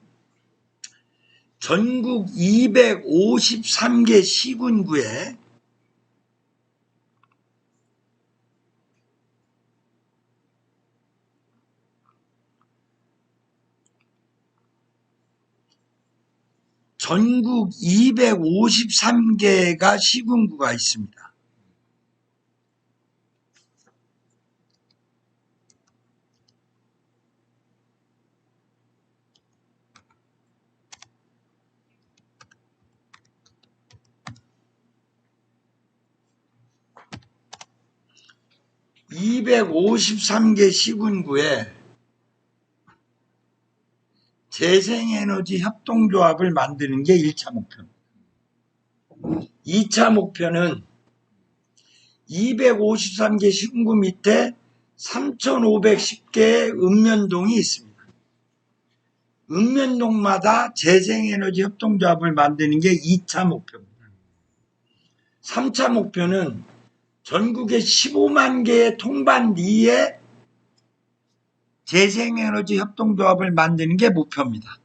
전국 253개 시군구에 전국 253개가 시군구가 있습니다. (253개) 시군구에 재생에너지 협동조합을 만드는 게 1차 목표입니다. 2차 목표는 253개 시군구 밑에 3,510개의 읍면동이 있습니다. 읍면동마다 재생에너지 협동조합을 만드는 게 2차 목표입니다. 3차 목표는 전국에 15만 개의 통반리에 재생에너지 협동조합을 만드는 게 목표입니다.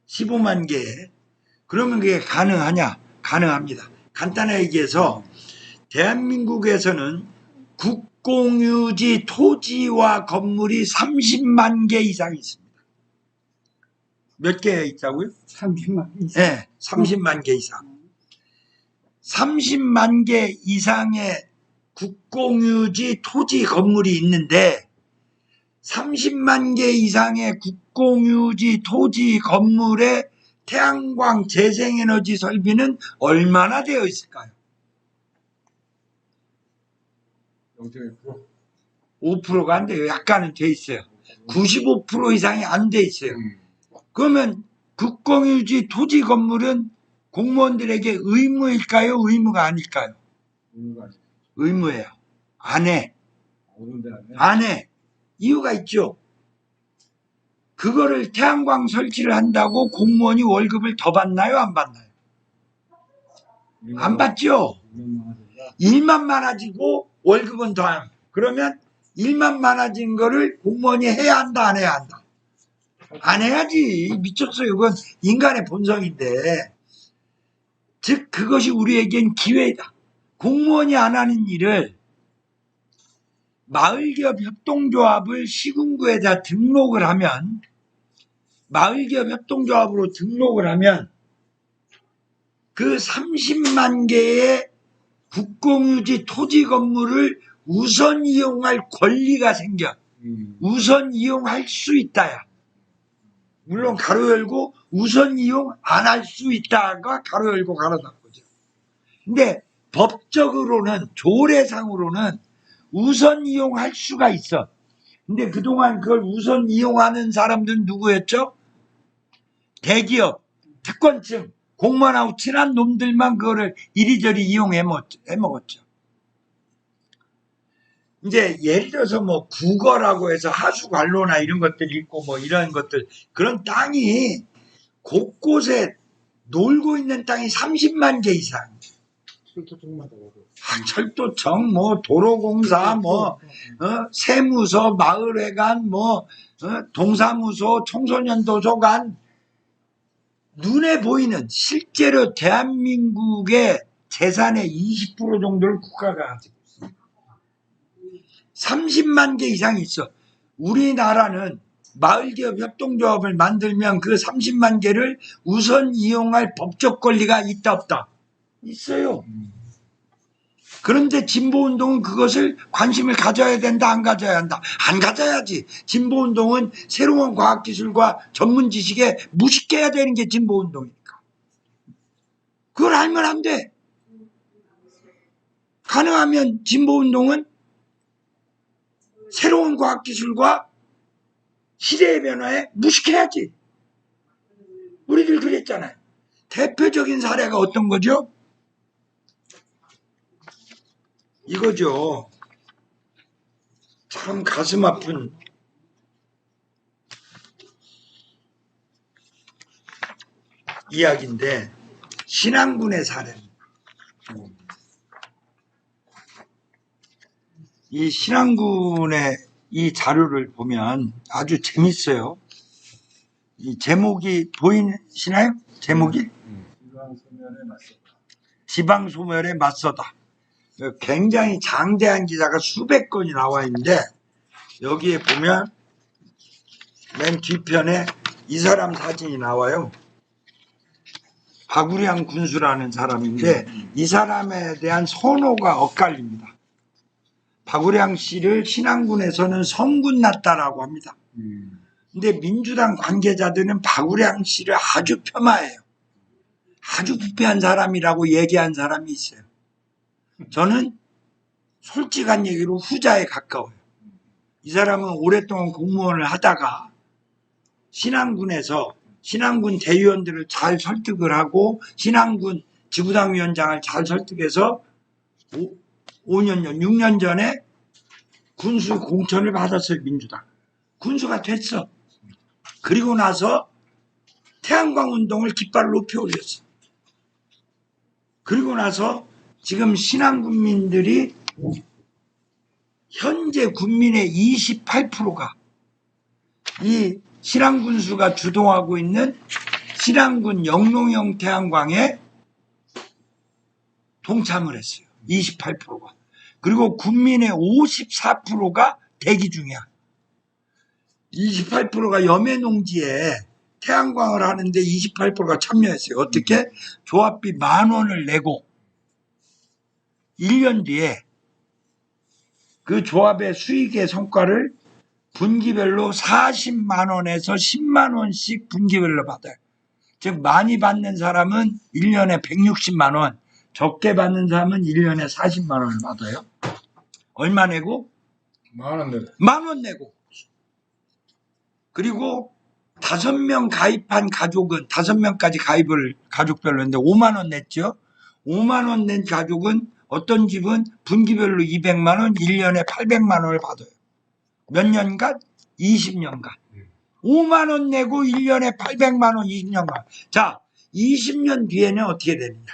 15만 개. 그러면 그게 가능하냐? 가능합니다. 간단하게 얘기해서 대한민국에서는 국공유지 토지와 건물이 30만 개 이상 있습니다. 몇 개 있다고요? 30만. 네, 30만 개 이상. 30만 개 이상의 국공유지 토지 건물이 있는데 30만 개 이상의 국공유지 토지 건물의 태양광 재생에너지 설비는 얼마나 되어 있을까요? 0.1%? 5%가 안 돼요. 약간은 돼 있어요. 95% 이상이 안 돼 있어요. 그러면 국공유지 토지 건물은 공무원들에게 의무일까요? 의무가 아닐까요? 의무예요. 안 해. 안 해. 이유가 있죠. 그거를 태양광 설치를 한다고 공무원이 월급을 더 받나요? 안 받나요? 안 받죠. 일만 많아지고 월급은 더 안. 그러면 일만 많아진 거를 공무원이 해야 한다, 안 해야 한다? 안 해야지. 미쳤어요. 그건 인간의 본성인데. 즉 그것이 우리에겐 기회다. 공무원이 안 하는 일을 마을기업 협동조합을 시군구에다 등록을 하면 마을기업 협동조합으로 등록을 하면 그 30만 개의 국공유지 토지 건물을 우선 이용할 권리가 생겨. 우선 이용할 수 있다야. 물론 가로 열고 우선 이용 안 할 수 있다가 가로 열고 가로 닫고죠. 근데 법적으로는 조례상으로는 우선 이용할 수가 있어. 근데 그동안 그걸 우선 이용하는 사람들은 누구였죠? 대기업, 특권층, 공무원하고 친한 놈들만 그거를 이리저리 이용해 먹었죠. 이제 예를 들어서 뭐 국어라고 해서 하수관로나 이런 것들이 있고 뭐 이런 것들, 그런 땅이 곳곳에 놀고 있는 땅이 30만 개 이상. 철도청, 뭐 도로공사, 뭐 세무서, 마을회관, 뭐 동사무소, 청소년도서관, 눈에 보이는 실제로 대한민국의 재산의 20% 정도를 국가가 가지고 있습니다. 30만 개 이상이 있어. 우리나라는 마을기업 협동조합을 만들면 그 30만 개를 우선 이용할 법적 권리가 있다 없다? 있어요. 그런데 진보운동은 그것을 관심을 가져야 된다, 안 가져야 한다? 안 가져야지. 진보운동은 새로운 과학기술과 전문 지식에 무식해야 되는 게 진보운동이니까. 그걸 알면 안 돼. 가능하면 진보운동은 새로운 과학기술과 시대의 변화에 무식해야지. 우리들 그랬잖아요. 대표적인 사례가 어떤 거죠? 이거죠. 참 가슴 아픈 이야기인데 신안군의 사례입니다. 이 신안군의 이 자료를 보면 아주 재밌어요. 이 제목이 보이시나요? 제목이? 지방소멸에 맞서다. 굉장히 장대한 기사가 수백 건이 나와 있는데 여기에 보면 맨 뒤편에 이 사람 사진이 나와요. 박우량 군수라는 사람인데 이 사람에 대한 선호가 엇갈립니다. 박우량 씨를 신안군에서는 성군 났다라고 합니다. 근데 민주당 관계자들은 박우량 씨를 아주 폄하해요. 아주 부패한 사람이라고 얘기한 사람이 있어요. 저는 솔직한 얘기로 후자에 가까워요. 이 사람은 오랫동안 공무원을 하다가 신안군에서 신안군 대의원들을 잘 설득을 하고 신안군 지구당위원장을 잘 설득해서 5년 전, 6년 전에 군수 공천을 받았어요. 민주당. 군수가 됐어. 그리고 나서 태양광 운동을 깃발을 높이 올렸어. 그리고 나서 지금 신안군민들이 현재 군민의 28%가 이 신안군수가 주동하고 있는 신안군 영농형 태양광에 동참을 했어요. 28%가. 그리고 군민의 54%가 대기 중이야. 28%가 염해농지에 태양광을 하는데 28%가 참여했어요. 어떻게? 조합비 10,000원을 내고 1년 뒤에 그 조합의 수익의 성과를 분기별로 40만 원에서 10만 원씩 분기별로 받아요. 즉 많이 받는 사람은 1년에 160만 원, 적게 받는 사람은 1년에 40만 원을 받아요. 얼마 내고? 10,000원 내고. 10,000원 내고. 그리고 5명 가입한 가족은 5명까지 가입을 가족별로 했는데 5만 원 냈죠. 5만 원 낸 가족은 어떤 집은 분기별로 200만 원, 1년에 800만 원을 받아요. 몇 년간? 20년간. 5만 원 내고 1년에 800만 원, 20년간. 자, 20년 뒤에는 어떻게 되느냐?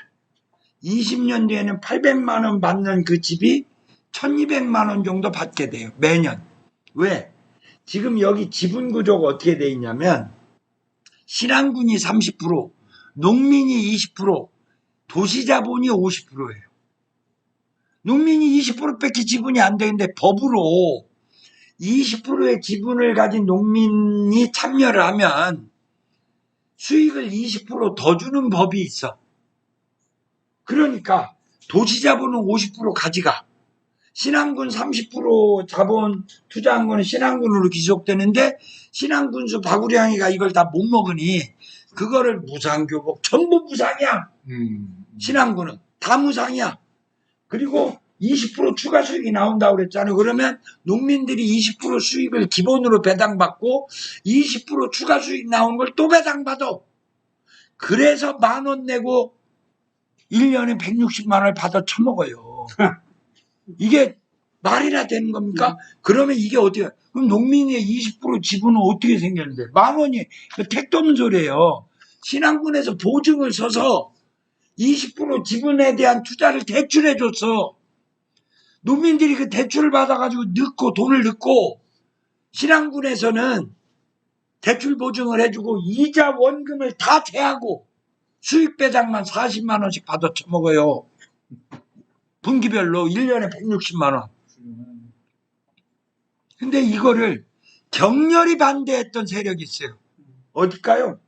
20년 뒤에는 800만 원 받는 그 집이 1200만 원 정도 받게 돼요. 매년. 왜? 지금 여기 지분 구조가 어떻게 돼 있냐면 신안군이 30%, 농민이 20%, 도시자본이 50%예요. 농민이 20%밖에 지분이 안 되는데 법으로 20%의 지분을 가진 농민이 참여를 하면 수익을 20% 더 주는 법이 있어. 그러니까 도시자본은 50% 가져가. 신안군 30% 자본 투자한 거는 신안군으로 기속되는데 신안군수 박우량이가 이걸 다 못 먹으니 그거를 무상교복 전부 무상이야. 신안군은 다 무상이야. 그리고 20% 추가 수익이 나온다고 그랬잖아요. 그러면 농민들이 20% 수익을 기본으로 배당받고 20% 추가 수익 나온 걸 또 배당받아. 그래서 10,000원 내고 1년에 160만 원을 받아 처먹어요. 이게 말이나 되는 겁니까? 그러면 이게 어떻게, 그럼 농민의 20% 지분은 어떻게 생겼는데? 10,000원이 택도 없는 소리예요. 신안군에서 보증을 서서 20% 지분에 대한 투자를 대출해 줬어. 농민들이 그 대출을 받아가지고 넣고 돈을 넣고 신안군에서는 대출 보증을 해주고 이자 원금을 다 제하고 수익 배당만 40만 원씩 받아 처먹어요. 분기별로 1년에 160만 원. 근데 이거를 격렬히 반대했던 세력이 있어요. 어딜까요?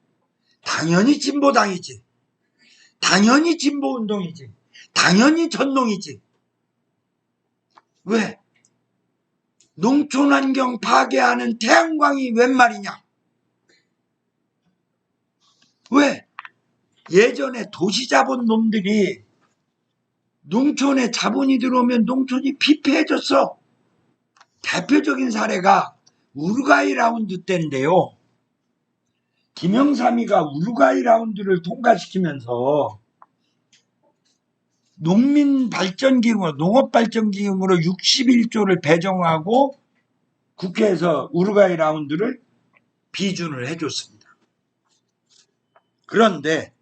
당연히 진보당이지. 당연히 진보운동이지. 당연히 전농이지. 왜? 농촌 환경 파괴하는 태양광이 웬 말이냐? 왜? 예전에 도시자본 놈들이 농촌에 자본이 들어오면 농촌이 피폐해졌어. 대표적인 사례가 우루과이 라운드 때인데요. 김영삼이가 우루과이 라운드를 통과시키면서 농업발전기금으로 61조를 배정하고 국회에서 우루과이 라운드를 비준을 해줬습니다. 그런데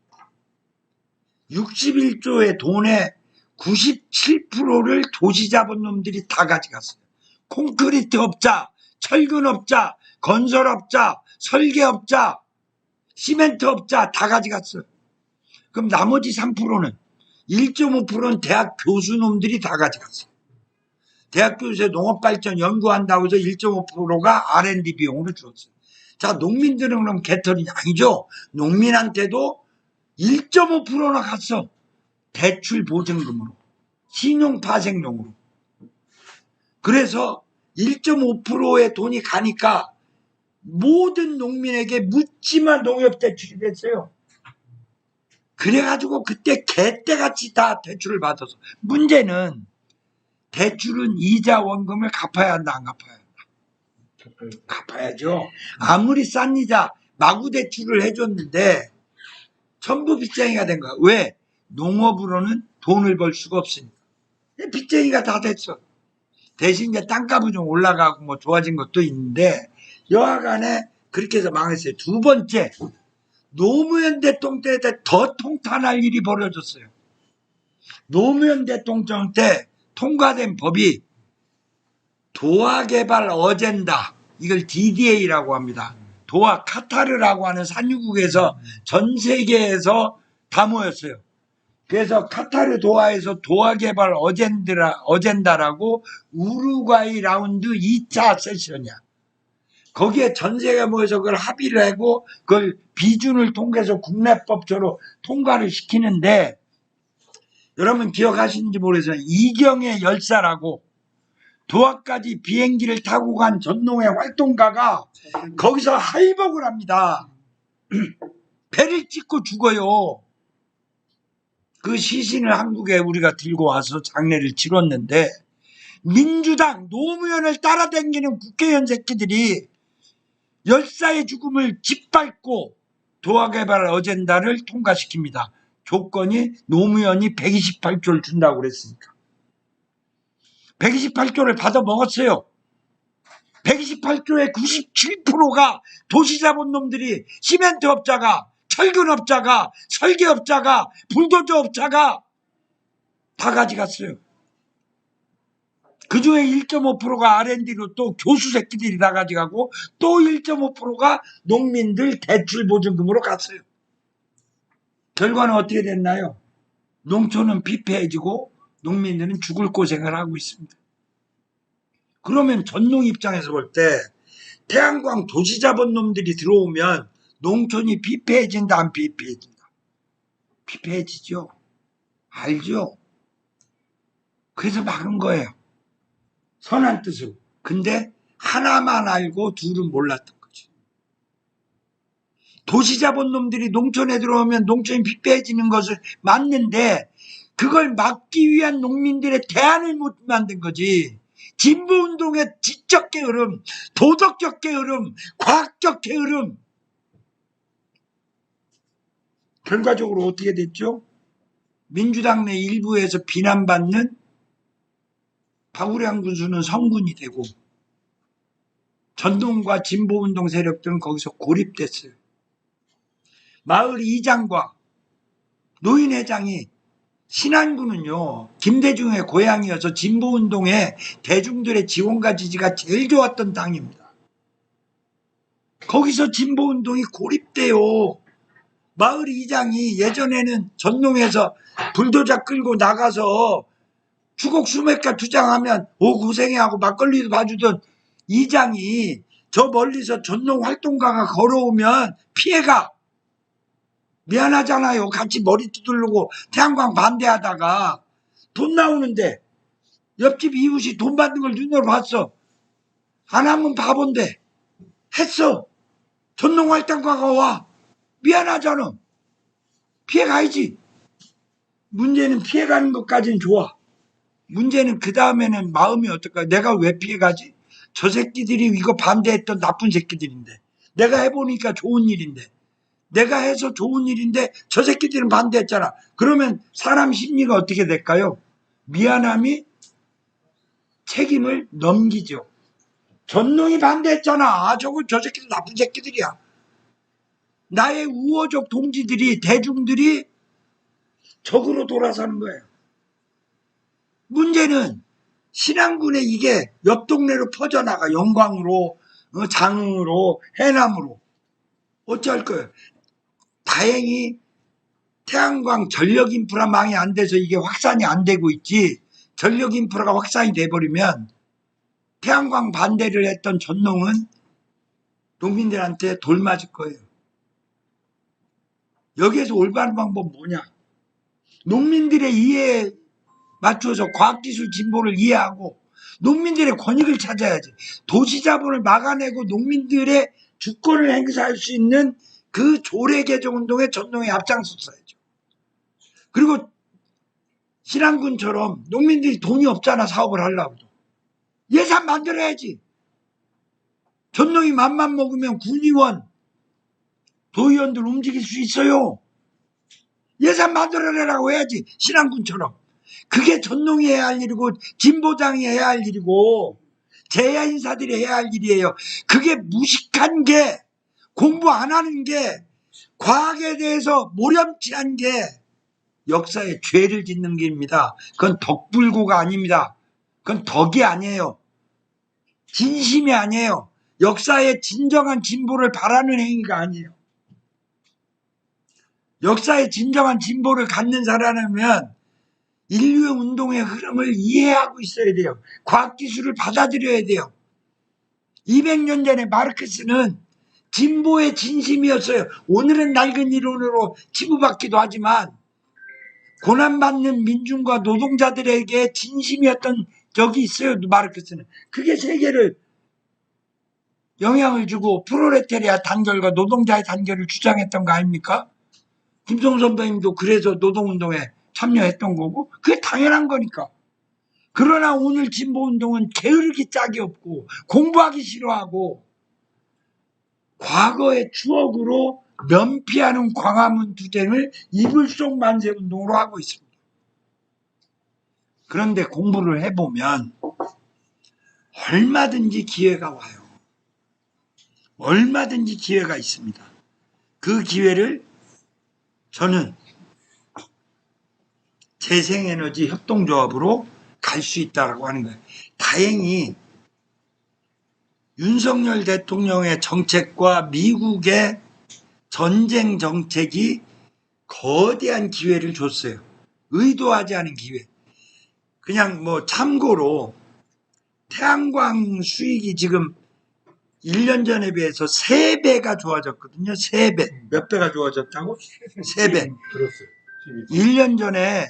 61조의 돈의 97%를 도시자본놈들이 다 가져갔어요. 콘크리트 업자, 철근 업자, 건설업자, 설계업자, 시멘트 업자 다 가져갔어요. 그럼 나머지 3%는 1.5%는 대학 교수놈들이 다 가져갔어요. 대학 교수에 농업발전 연구한다고 해서 1.5%가 R&D 비용으로 줄었어요. 자, 농민들은 그럼 개털이냐? 아니죠. 농민한테도 1.5%나 갔어. 대출 보증금으로, 신용 파생용으로. 그래서 1.5%의 돈이 가니까 모든 농민에게 묻지마 농협 대출이 됐어요. 그래가지고 그때 개떼같이 다 대출을 받아서. 문제는 대출은 이자 원금을 갚아야 한다, 안 갚아야 한다? 갚아야죠. 아무리 싼 이자 마구 대출을 해줬는데 전부 빚쟁이가 된 거야. 왜? 농업으로는 돈을 벌 수가 없으니까. 빚쟁이가 다 됐어. 대신 이제 땅값은 좀 올라가고 뭐 좋아진 것도 있는데 여하간에 그렇게 해서 망했어요. 두 번째, 노무현 대통령 때 더 통탄할 일이 벌어졌어요. 노무현 대통령 때 통과된 법이 도화개발 어젠다, 이걸 DDA라고 합니다. 도화 카타르라고 하는 산유국에서 전 세계에서 다 모였어요. 그래서 카타르 도하에서 도화개발 어젠다라고 우루과이 라운드 2차 세션이야. 거기에 전 세계가 모여서 그걸 합의를 하고 그걸 비준을 통해서 국내법처로 통과를 시키는데, 여러분 기억하시는지 모르겠어요. 이경의 열사라고 도하까지 비행기를 타고 간 전농의 활동가가 거기서 할복을 합니다. 배를 찍고 죽어요. 그 시신을 한국에 우리가 들고 와서 장례를 치렀는데, 민주당 노무현을 따라다니는 국회의원 새끼들이 열사의 죽음을 짓밟고 도화개발 어젠다를 통과시킵니다. 조건이 노무현이 128조를 준다고 그랬으니까. 128조를 받아 먹었어요. 128조의 97%가 도시자본놈들이, 시멘트 업자가, 철근 업자가, 설계업자가, 불도저 업자가 다 가져갔어요. 그 중에 1.5%가 R&D로 또 교수 새끼들이 다 가져가고 또 1.5%가 농민들 대출 보증금으로 갔어요. 결과는 어떻게 됐나요? 농촌은 피폐해지고 농민들은 죽을 고생을 하고 있습니다. 그러면 전농 입장에서 볼 때 태양광 도시자본 놈들이 들어오면 농촌이 피폐해진다, 안 피폐해진다? 피폐해지죠. 알죠? 그래서 막은 거예요. 선한 뜻으로. 근데 하나만 알고 둘은 몰랐던 거죠. 도시자본 놈들이 농촌에 들어오면 농촌이 피폐해지는 것을 맞는데 그걸 막기 위한 농민들의 대안을 못 만든 거지. 진보운동의 지적 게으름, 도덕적 게으름, 과학적 게으름. 결과적으로 어떻게 됐죠? 민주당 내 일부에서 비난받는 박우량 군수는 성군이 되고 전동과 진보운동 세력들은 거기서 고립됐어요. 마을 이장과 노인회장이, 신안군은요 김대중의 고향이어서 진보운동에 대중들의 지원과 지지가 제일 좋았던 당입니다. 거기서 진보운동이 고립돼요. 마을 이장이 예전에는 전농에서 불도저 끌고 나가서 추곡 수맥과 투장하면 오 고생해 하고 막걸리도 봐주던 이장이 저 멀리서 전농 활동가가 걸어오면 피해가, 미안하잖아요. 같이 머리 두들르고 태양광 반대하다가 돈 나오는데 옆집 이웃이 돈 받는 걸 눈으로 봤어. 안 하면 바본데. 했어. 전농활당가가 와. 미안하잖아. 피해가야지. 문제는 피해가는 것까지는 좋아. 문제는 그 다음에는 마음이 어떨까? 내가 왜 피해가지? 저 새끼들이 이거 반대했던 나쁜 새끼들인데. 내가 해보니까 좋은 일인데. 내가 해서 좋은 일인데 저 새끼들은 반대했잖아. 그러면 사람 심리가 어떻게 될까요? 미안함이 책임을 넘기죠. 전농이 반대했잖아. 저 새끼들 나쁜 새끼들이야. 나의 우호적 동지들이, 대중들이 적으로 돌아서는 거예요. 문제는 신안군에 이게 옆 동네로 퍼져나가. 영광으로, 장흥으로, 해남으로. 어찌할 거예요? 다행히 태양광 전력 인프라망이 안 돼서 이게 확산이 안 되고 있지. 전력 인프라가 확산이 돼버리면 태양광 반대를 했던 전농은 농민들한테 돌 맞을 거예요. 여기에서 올바른 방법 뭐냐? 농민들의 이해에 맞춰서 과학기술 진보를 이해하고 농민들의 권익을 찾아야지. 도시자본을 막아내고 농민들의 주권을 행사할 수 있는 그 조례 개정 운동에 전농이 앞장섰어야죠. 그리고 신안군처럼 농민들이 돈이 없잖아. 사업을 하려고. 예산 만들어야지. 전농이 맘만 먹으면 군의원, 도의원들 움직일 수 있어요. 예산 만들어내라고 해야지. 신안군처럼. 그게 전농이 해야 할 일이고 진보당이 해야 할 일이고 재야 인사들이 해야 할 일이에요. 그게 무식한 게, 공부 안 하는 게, 과학에 대해서 모렴치한 게 역사에 죄를 짓는 길입니다. 그건 덕불고가 아닙니다. 그건 덕이 아니에요. 진심이 아니에요. 역사의 진정한 진보를 바라는 행위가 아니에요. 역사의 진정한 진보를 갖는 사람이면 인류의 운동의 흐름을 이해하고 있어야 돼요. 과학기술을 받아들여야 돼요. 200년 전에 마르크스는 진보의 진심이었어요. 오늘은 낡은 이론으로 치부받기도 하지만 고난받는 민중과 노동자들에게 진심이었던 적이 있어요. 마르크스는. 그게 세계를 영향을 주고 프롤레타리아 단결과 노동자의 단결을 주장했던 거 아닙니까? 김성 선배님도 그래서 노동운동에 참여했던 거고 그게 당연한 거니까. 그러나 오늘 진보운동은 게으르기 짝이 없고 공부하기 싫어하고 과거의 추억으로 면피하는 광화문 투쟁을 이불 속 만세 운동으로 하고 있습니다. 그런데 공부를 해보면 얼마든지 기회가 와요. 얼마든지 기회가 있습니다. 그 기회를 저는 재생에너지 협동조합으로 갈 수 있다고 하는 거예요. 다행히 윤석열 대통령의 정책과 미국의 전쟁 정책이 거대한 기회를 줬어요. 의도하지 않은 기회. 그냥 뭐 참고로 태양광 수익이 지금 1년 전에 비해서 3배가 좋아졌거든요. 3배. 몇 배가 좋아졌다고? 3배. 들었어요. 1년 전에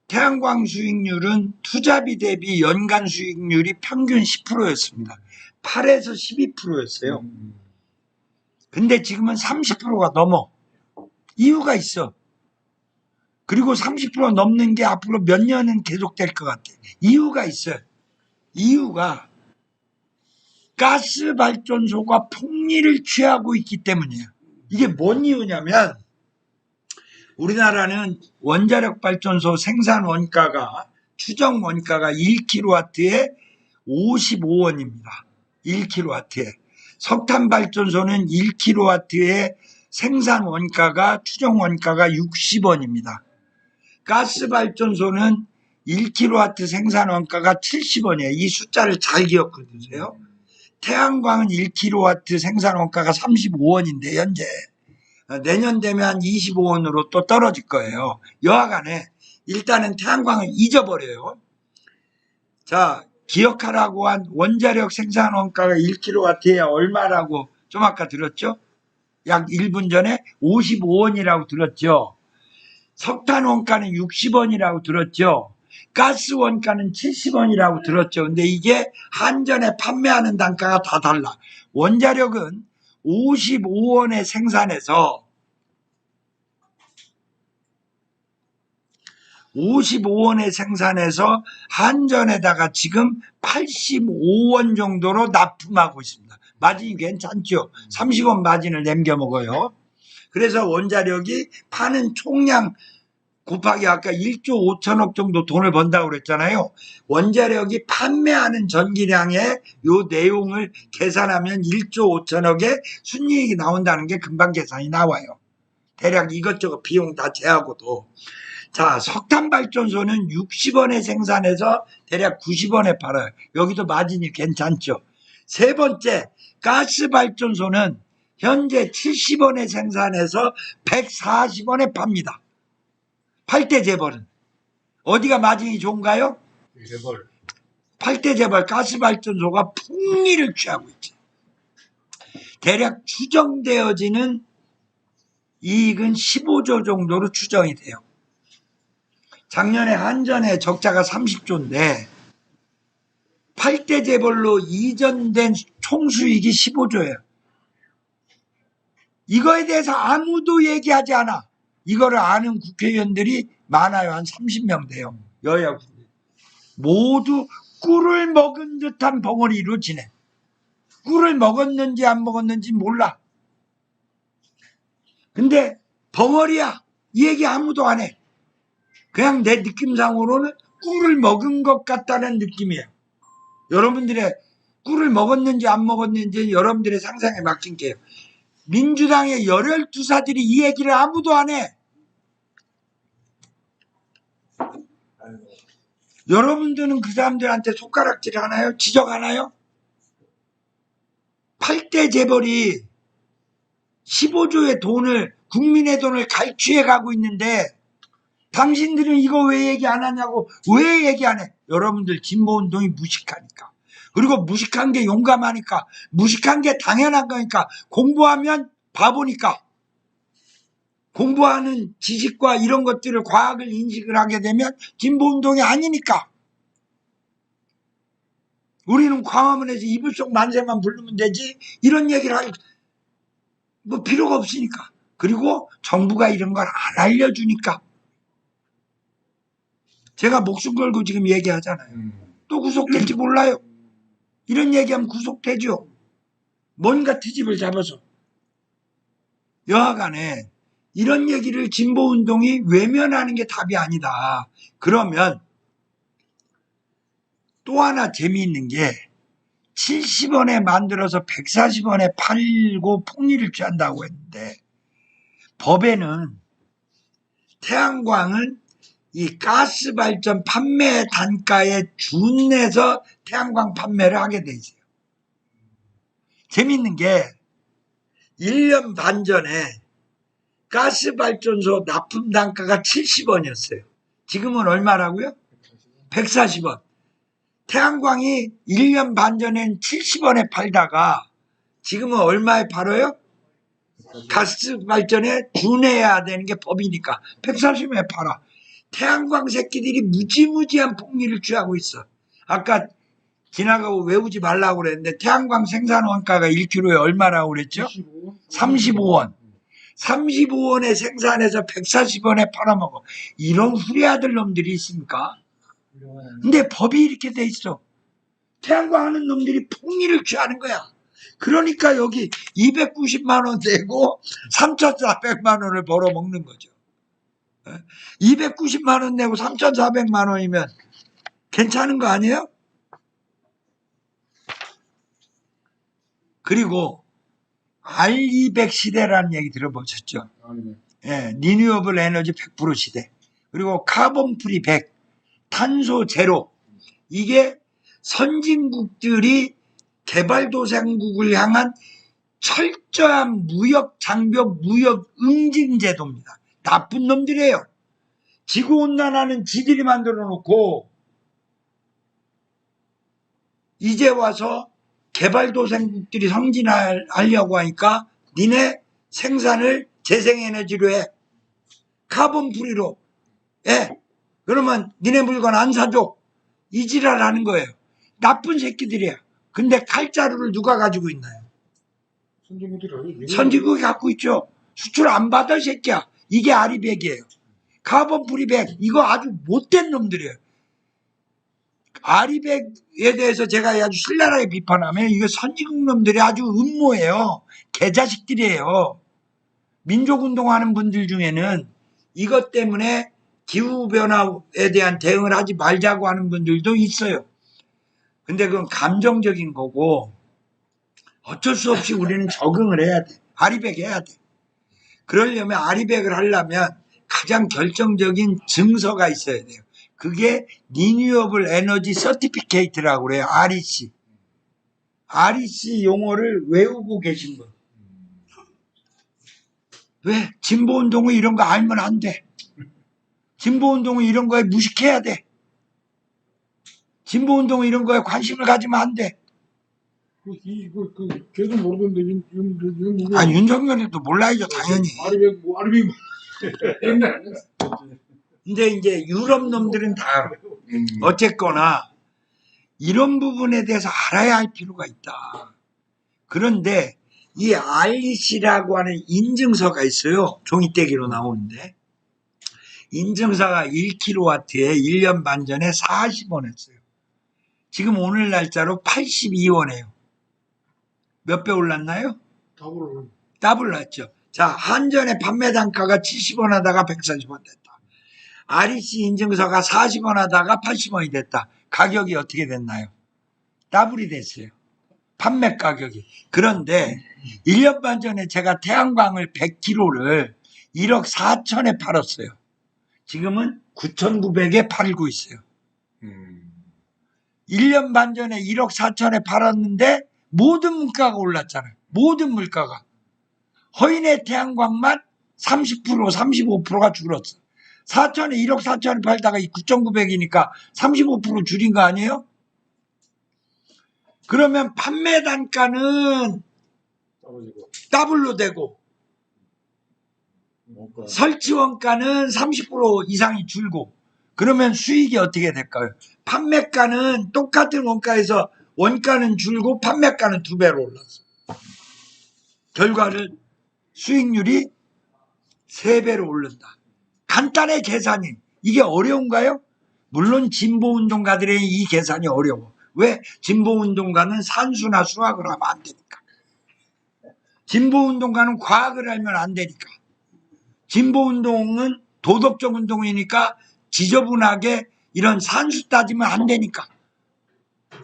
태양광 수익률은 투자비 대비 연간 수익률이 평균 10%였습니다. 8에서 12%였어요. 근데 지금은 30%가 넘어. 이유가 있어. 그리고 30% 넘는 게 앞으로 몇 년은 계속될 것 같아. 이유가 있어요. 이유가 가스 발전소가 폭리를 취하고 있기 때문이에요. 이게 뭔 이유냐면 우리나라는 원자력 발전소 생산 원가가 추정 원가가 1kW에 55원입니다. 1kW에. 석탄 발전소는 1kW에 생산 원가가 추정 원가가 60원입니다. 가스 발전소는 1kW 생산 원가가 70원이에요. 이 숫자를 잘 기억해 두세요. 태양광은 1kW 생산 원가가 35원인데 현재 내년 되면 한 25원으로 또 떨어질 거예요. 여하간에 일단은 태양광을 잊어버려요. 자, 기억하라고 한 원자력 생산 원가가 1kW에 얼마라고 좀 아까 들었죠? 약 1분 전에 55원이라고 들었죠? 석탄 원가는 60원이라고 들었죠? 가스 원가는 70원이라고 들었죠. 근데 이게 한전에 판매하는 단가가 다 달라. 원자력은 55원에 생산해서 55원에 생산해서 한전에다가 지금 85원 정도로 납품하고 있습니다. 마진이 괜찮죠? 30원 마진을 남겨 먹어요. 그래서 원자력이 파는 총량 곱하기 아까 1조 5천억 정도 돈을 번다고 그랬잖아요. 원자력이 판매하는 전기량의 요 내용을 계산하면 1조 5천억의 순이익이 나온다는 게 금방 계산이 나와요. 대략 이것저것 비용 다 제하고도. 자, 석탄발전소는 60원에 생산해서 대략 90원에 팔아요. 여기도 마진이 괜찮죠. 세 번째, 가스발전소는 현재 70원에 생산해서 140원에 팝니다. 팔 때 재벌은 어디가 마진이 좋은가요? 재벌. 팔 때 재벌 가스발전소가 풍리를 취하고 있죠. 대략 추정되어지는 이익은 15조 정도로 추정이 돼요. 작년에 한전의 적자가 30조인데 8대 재벌로 이전된 총수익이 15조예요. 이거에 대해서 아무도 얘기하지 않아. 이거를 아는 국회의원들이 많아요. 한 30명 돼요. 여야 국회. 모두 꿀을 먹은 듯한 벙어리로 지내. 꿀을 먹었는지 안 먹었는지 몰라. 근데 벙어리야. 이 얘기 아무도 안 해. 그냥 내 느낌상으로는 꿀을 먹은 것 같다는 느낌이에요. 여러분들의 꿀을 먹었는지 안 먹었는지 여러분들의 상상에 맡긴 게요. 민주당의 12사들이 이 얘기를 아무도 안 해. 여러분들은 그 사람들한테 손가락질 하나요? 지적하나요? 8대 재벌이 15조의 돈을, 국민의 돈을 갈취해 가고 있는데 당신들은 이거 왜 얘기 안 하냐고. 왜 얘기 안 해? 여러분들 진보운동이 무식하니까. 그리고 무식한 게 용감하니까. 무식한 게 당연한 거니까. 공부하면 바보니까. 공부하는 지식과 이런 것들을 과학을 인식을 하게 되면 진보운동이 아니니까. 우리는 광화문에서 이불 속 만세만 부르면 되지 이런 얘기를 할 뭐 필요가 없으니까. 그리고 정부가 이런 걸 안 알려주니까. 제가 목숨 걸고 지금 얘기하잖아요. 또 구속될지 몰라요. 이런 얘기하면 구속되죠. 뭔가 트집을 잡아서. 여하간에 이런 얘기를 진보운동이 외면하는 게 답이 아니다. 그러면 또 하나 재미있는 게 70원에 만들어서 140원에 팔고 폭리를 취한다고 했는데 법에는 태양광은 이 가스발전 판매 단가에 준해서 태양광 판매를 하게 돼 있어요. 재밌는 게 1년 반 전에 가스발전소 납품 단가가 70원이었어요. 지금은 얼마라고요? 140원. 태양광이 1년 반 전엔 70원에 팔다가 지금은 얼마에 팔아요? 가스발전에 준해야 되는 게 법이니까 140원에 팔아. 태양광 새끼들이 무지무지한 폭리를 취하고 있어. 아까 지나가고 외우지 말라고 그랬는데 태양광 생산 원가가 1kg에 얼마라고 그랬죠? 35원. 35원에 생산해서 140원에 팔아먹어. 이런 후리아들 놈들이 있습니까? 근데 법이 이렇게 돼 있어. 태양광 하는 놈들이 폭리를 취하는 거야. 그러니까 여기 290만 원 내고 3,400만 원을 벌어먹는 거죠. 290만 원 내고 3,400만 원이면 괜찮은 거 아니에요? 그리고 R200 시대라는 얘기 들어보셨죠? 예, 리뉴어블 에너지 100% 시대. 그리고 카본 프리 100, 탄소 제로. 이게 선진국들이 개발도상국을 향한 철저한 무역 장벽, 무역 응징 제도입니다. 나쁜 놈들이에요. 지구온난화는 지들이 만들어 놓고 이제 와서 개발도상국들이 성진하려고 하니까 니네 생산을 재생에너지로 해. 카본 프리로 해. 그러면 니네 물건 안 사줘. 이 지랄 하는 거예요. 나쁜 새끼들이야. 근데 칼자루를 누가 가지고 있나요? 선진국들이 아니에요. 선진국이 갖고 있죠. 수출 안 받아, 새끼야. 이게 아리백이에요. 카본 프리백. 이거 아주 못된 놈들이에요. 아리백에 대해서 제가 아주 신랄하게 비판하면 이거 선진국 놈들이 아주 음모예요. 개자식들이에요. 민족운동하는 분들 중에는 이것 때문에 기후변화에 대한 대응을 하지 말자고 하는 분들도 있어요. 근데 그건 감정적인 거고 어쩔 수 없이 우리는 적응을 해야 돼. 아리백 해야 돼. 그러려면 아리백을 하려면 가장 결정적인 증서가 있어야 돼요. 그게 리뉴어블 에너지 서티피케이트라고 그래요. REC. REC 용어를 외우고 계신 분. 왜? 진보운동은 이런 거 알면 안 돼. 진보운동은 이런 거에 무식해야 돼. 진보운동은 이런 거에 관심을 가지면 안 돼. 계속 모르던데 아, 윤석열도 몰라야죠, 당연히. 아리백 옛날 근데 이제 유럽 놈들은 다 알아. 어쨌거나 이런 부분에 대해서 알아야 할 필요가 있다. 그런데 이 REC라고 하는 인증서가 있어요. 종이떼기로 나오는데 인증서가 1kW에 1년 반 전에 40원 했어요. 지금 오늘 날짜로 82원이에요. 몇 배 올랐나요? 답으로 더블 났죠. 자, 한전의 판매 단가가 70원 하다가 140원 됐다. REC 인증서가 40원 하다가 80원이 됐다. 가격이 어떻게 됐나요? 더블이 됐어요. 판매 가격이. 그런데 1년 반 전에 제가 태양광을 100kg를 1억 4천에 팔았어요. 지금은 9,900에 팔고 있어요. 1년 반 전에 1억 4천에 팔았는데 모든 물가가 올랐잖아요. 모든 물가가. 허인의 태양광만 30%, 35%가 줄었어. 4천에 1억 4천에 팔다가 9,900이니까 35% 줄인 거 아니에요? 그러면 판매 단가는 떨어지고 더블로 되고 뭔가 설치 원가는 30% 이상이 줄고 그러면 수익이 어떻게 될까요? 판매가는 똑같은 원가에서 원가는 줄고 판매가는 2배로 올랐어. 결과는 수익률이 3배로 오른다. 간단해 계산이. 이게 어려운가요? 물론 진보운동가들의 이 계산이 어려워. 왜? 진보운동가는 산수나 수학을 하면 안 되니까. 진보운동가는 과학을 알면 안 되니까. 진보운동은 도덕적 운동이니까 지저분하게 이런 산수 따지면 안 되니까.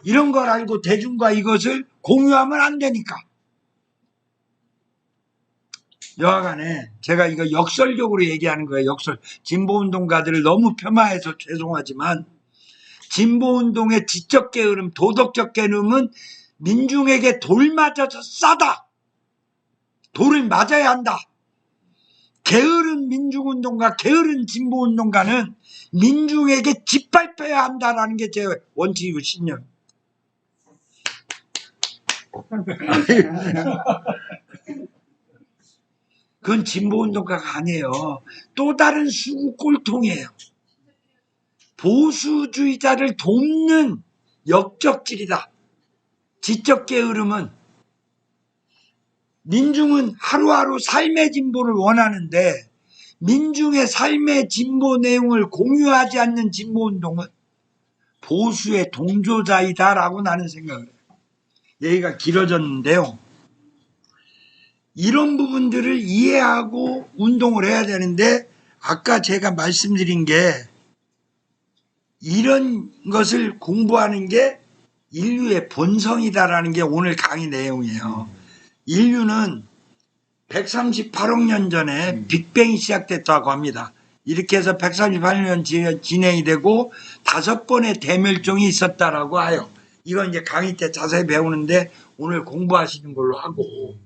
이런 걸 알고 대중과 이것을 공유하면 안 되니까. 여하간에 제가 이거 역설적으로 얘기하는 거예요. 역설. 진보운동가들을 너무 폄하해서 죄송하지만 진보운동의 지적 게으름, 도덕적 게으름은 민중에게 돌 맞아서 싸다. 돌을 맞아야 한다. 게으른 민중운동가, 게으른 진보운동가는 민중에게 짓밟혀야 한다라는 게 제 원칙이고 신념. 그건 진보운동가가 아니에요. 또 다른 수구 꼴통이에요. 보수주의자를 돕는 역적질이다. 지적 게으름은 민중은 하루하루 삶의 진보를 원하는데 민중의 삶의 진보 내용을 공유하지 않는 진보운동은 보수의 동조자이다라고 나는 생각을 해요. 얘기가 길어졌는데요. 이런 부분들을 이해하고 운동을 해야 되는데 아까 제가 말씀드린 게 이런 것을 공부하는 게 인류의 본성이다라는 게 오늘 강의 내용이에요. 인류는 138억 년 전에 빅뱅이 시작됐다고 합니다. 이렇게 해서 138년 진행이 되고 5번의 대멸종이 있었다라고 해요. 이건 이제 강의 때 자세히 배우는데 오늘 공부하시는 걸로 하고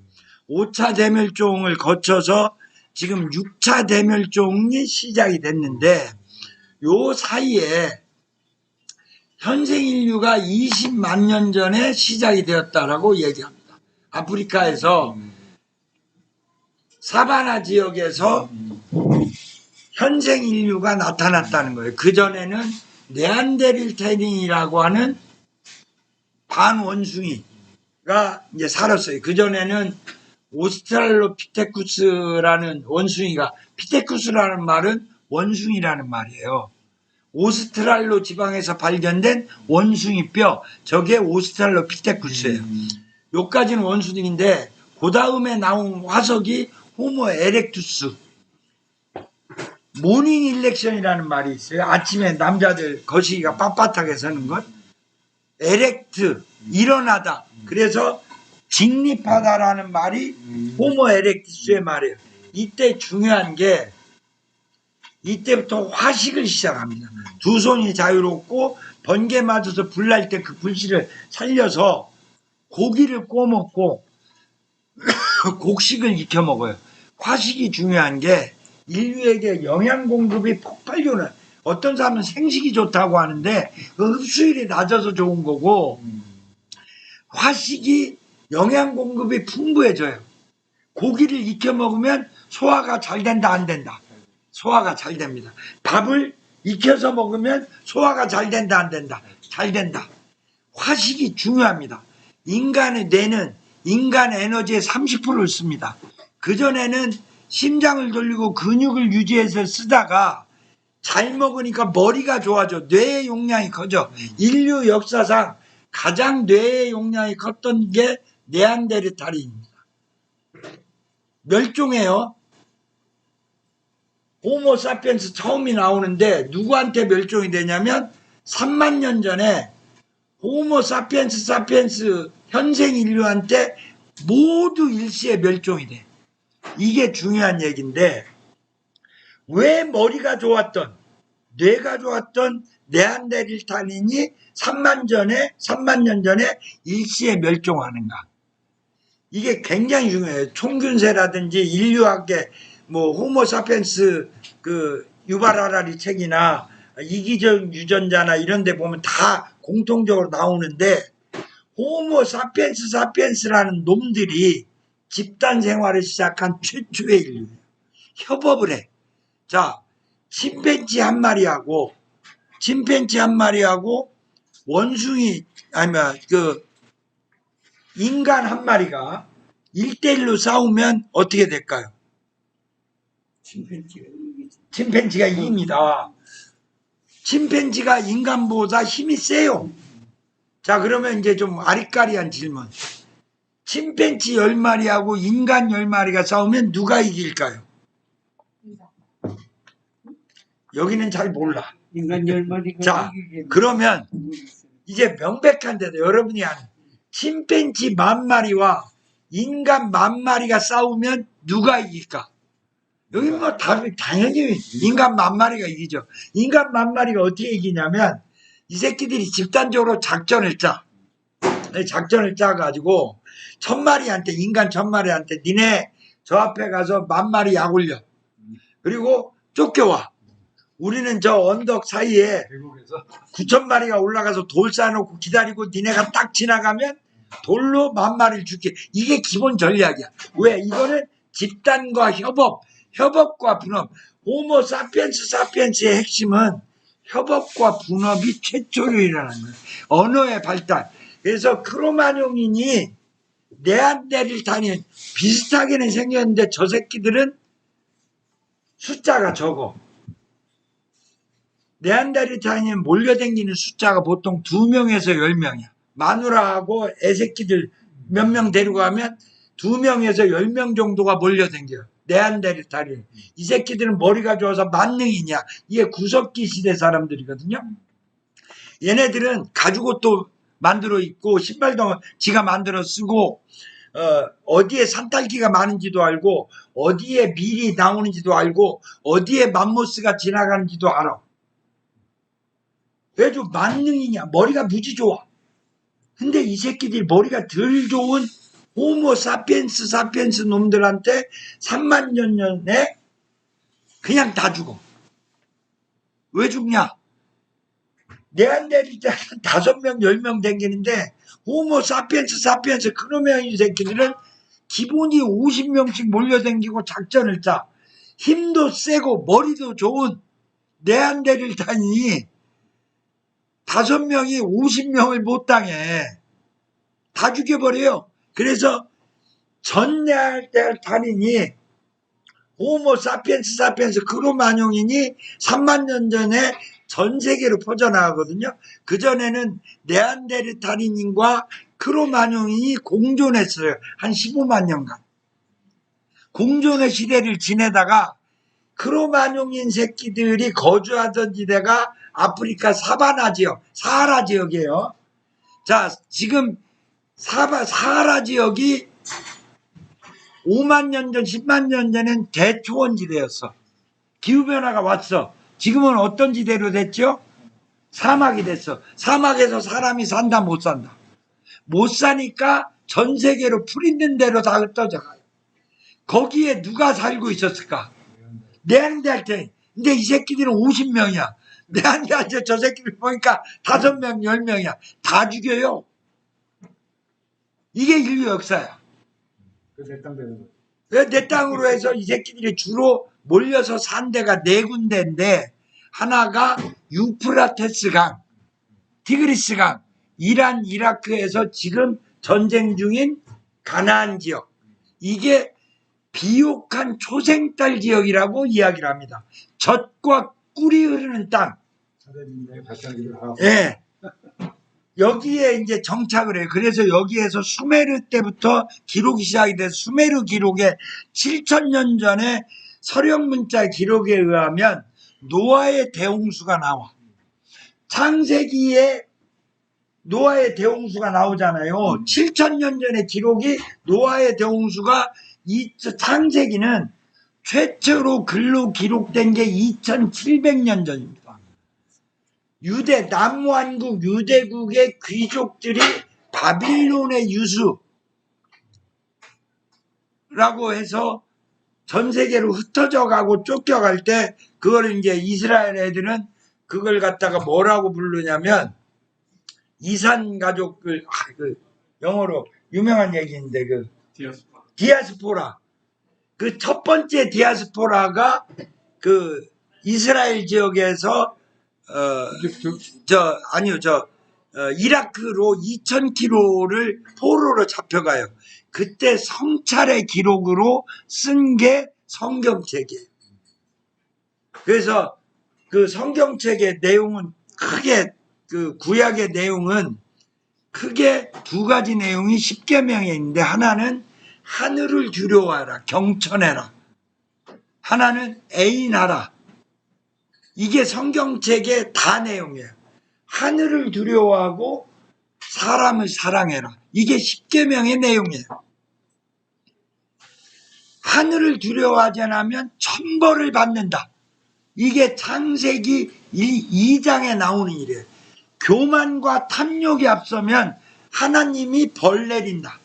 5차 대멸종을 거쳐서 지금 6차 대멸종이 시작이 됐는데 요 사이에 현생 인류가 20만 년 전에 시작이 되었다라고 얘기합니다. 아프리카에서 사바나 지역에서 현생 인류가 나타났다는 거예요. 그전에는 네안데르탈인이라고 하는 반원숭이가 이제 살았어요. 그전에는 오스트랄로피테쿠스라는 원숭이가, 피테쿠스라는 말은 원숭이라는 말이에요. 오스트랄로 지방에서 발견된 원숭이 뼈, 저게 오스트랄로피테쿠스예요. 요까지는 원숭이인데 그 다음에 나온 화석이 호모 에렉투스. 모닝 일렉션이라는 말이 있어요. 아침에 남자들 거시기가 빳빳하게 서는 것. 에렉트, 일어나다. 그래서 직립하다라는 말이 호모 에렉투스의 말이에요. 이때 중요한 게 이때부터 화식을 시작합니다. 두 손이 자유롭고 번개 맞아서 불날 때 그 불씨를 살려서 고기를 구워 먹고 곡식을 익혀 먹어요. 화식이 중요한 게 인류에게 영양 공급이 폭발적으로, 어떤 사람은 생식이 좋다고 하는데 그 흡수율이 낮아서 좋은 거고, 화식이 영양 공급이 풍부해져요. 고기를 익혀 먹으면 소화가 잘 된다, 안 된다? 소화가 잘 됩니다. 밥을 익혀서 먹으면 소화가 잘 된다, 안 된다? 잘 된다. 화식이 중요합니다. 인간의 뇌는 인간 에너지의 30%를 씁니다. 그전에는 심장을 돌리고 근육을 유지해서 쓰다가 잘 먹으니까 머리가 좋아져. 뇌의 용량이 커져. 인류 역사상 가장 뇌의 용량이 컸던 게 네안데르탈인입니다. 멸종해요. 호모 사피엔스 처음이 나오는데 누구한테 멸종이 되냐면 3만 년 전에 호모 사피엔스 현생 인류한테 모두 일시에 멸종이 돼. 이게 중요한 얘기인데, 왜 머리가 좋았던, 뇌가 좋았던 네안데르탈인이 3만 년 전에 일시에 멸종하는가? 이게 굉장히 중요해요. 총균세라든지 인류학의 뭐 호모 사피엔스 그 유발 하라리 책이나 이기적 유전자나 이런 데 보면 다 공통적으로 나오는데, 호모 사피엔스라는 놈들이 집단 생활을 시작한 최초의 인류예요. 협업을 해. 자, 침팬지 한 마리하고 원숭이, 아니면 그 인간 한 마리가 1대1로 싸우면 어떻게 될까요? 침팬지가 이깁니다. 침팬지가 인간보다 힘이 세요. 자, 그러면 이제 좀 아리까리한 질문. 침팬지 10마리하고 인간 10마리가 싸우면 누가 이길까요? 여기는 잘 몰라. 인간 10마리가 자, 그러면 이제 명백한데도 여러분이 아는 침팬지 10,000마리와 인간 10,000마리가 싸우면 누가 이길까? 여기 뭐 답이 당연히 인간 10,000마리가 이기죠. 인간 10,000마리가 어떻게 이기냐면 이 새끼들이 집단적으로 작전을 짜가지고 1,000마리한테, 인간 1,000마리한테 니네 저 앞에 가서 10,000마리 약 올려. 그리고 쫓겨와. 우리는 저 언덕 사이에 9,000마리가 올라가서 돌 쌓아놓고 기다리고 니네가 딱 지나가면 돌로 10,000마리를 죽게. 이게 기본 전략이야. 왜? 이거는 집단과 협업과 분업. 호모 사피엔스의 핵심은 협업과 분업이 최초로일어나는 거예요. 언어의 발달. 그래서 크로마뇽인이 네안데르탈인 비슷하게는 생겼는데 저 새끼들은 숫자가 적어. 네안데르탈인이 몰려다니는 숫자가 보통 2명에서 10명이야. 마누라하고 애새끼들 몇 명 데리고 가면 2명에서 10명 정도가 몰려다녀요. 네안데르탈인. 이 새끼들은 머리가 좋아서 만능이냐. 이게 구석기 시대 사람들이거든요. 얘네들은 가죽옷도 만들어 입고 신발도 지가 만들어 쓰고 어디에 산딸기가 많은지도 알고 어디에 밀이 나오는지도 알고 어디에 맘모스가 지나가는지도 알아. 왜 좀 만능이냐. 머리가 무지 좋아. 근데 이 새끼들이 머리가 덜 좋은 호모 사피엔스 놈들한테 3만 년 전에 그냥 다 죽어. 왜 죽냐? 네안데르탈 5명, 10명 댕기는데 호모 사피엔스 크로메인 새끼들은 기본이 50명씩 몰려댕기고 작전을 짜. 힘도 세고 머리도 좋은 네안데르탈인이 5명이 50명을 못 당해. 다 죽여버려요. 그래서 전 네안데르탈인이 호모 사피엔스 크로마뇽인이 3만 년 전에 전 세계로 퍼져나가거든요. 그전에는 네안데르탈인과 크로마뇽인이 공존했어요. 한 15만 년간. 공존의 시대를 지내다가 크로마뇽인 새끼들이 거주하던 지대가 아프리카 사바나 지역, 사하라 지역이에요. 자, 지금 사하라 지역이 5만 년 전, 10만 년 전엔 대초원 지대였어. 기후변화가 왔어. 지금은 어떤 지대로 됐죠? 사막이 됐어. 사막에서 사람이 산다, 못 산다. 못 사니까 전 세계로 풀 있는 대로 다 흩어져 가요. 거기에 누가 살고 있었을까? 네안데르탈인. 근데 이 새끼들은 50명이야. 네안데르탈 저 새끼들 보니까 5명, 10명이야. 다 죽여요. 이게 인류 역사야. 그래서 해당 되는 거. 내 땅으로 해서 이 새끼들이 주로 몰려서 산 데가 4군데인데 하나가 유프라테스 강, 티그리스 강, 이란, 이라크에서 지금 전쟁 중인 가나안 지역. 이게 비옥한 초생딸 지역이라고 이야기를 합니다. 젖과 꿀이 흐르는 땅. 사대민족의 발전기를 하고. 예. 여기에 이제 정착을 해요. 그래서 여기에서 수메르 때부터 기록이 시작이 돼서 수메르 기록에 7,000년 전에 서령 문자 기록에 의하면 노아의 대홍수가 나와. 창세기에 노아의 대홍수가 나오잖아요. 7,000년 전에 기록이 노아의 대홍수가 창세기는 최초로 글로 기록된 게 2,700년 전입니다. 유대 남왕국 유대국의 귀족들이 바빌론의 유수라고 해서 전 세계로 흩어져 가고 쫓겨갈 때 그걸 이제 이스라엘 애들은 그걸 갖다가 뭐라고 부르냐면 이산 가족들 영어로 유명한 얘기인데 디아스포라. 그 첫 번째 디아스포라가 그 이스라엘 지역에서 이라크로 2,000km를 포로로 잡혀가요. 그때 성찰의 기록으로 쓴 게 성경책이에요. 그래서 그 성경책의 내용은 크게 그 구약의 내용은 크게 2가지 내용이 10계명에 있는데 하나는 하늘을 두려워하라, 경천해라. 하나는 애인하라. 이게 성경책의 다 내용이에요. 하늘을 두려워하고 사람을 사랑해라. 이게 10계명의 내용이에요. 하늘을 두려워하지 않으면 천벌을 받는다. 이게 창세기 2장에 나오는 일이에요. 교만과 탐욕이 앞서면 하나님이 벌 내린다.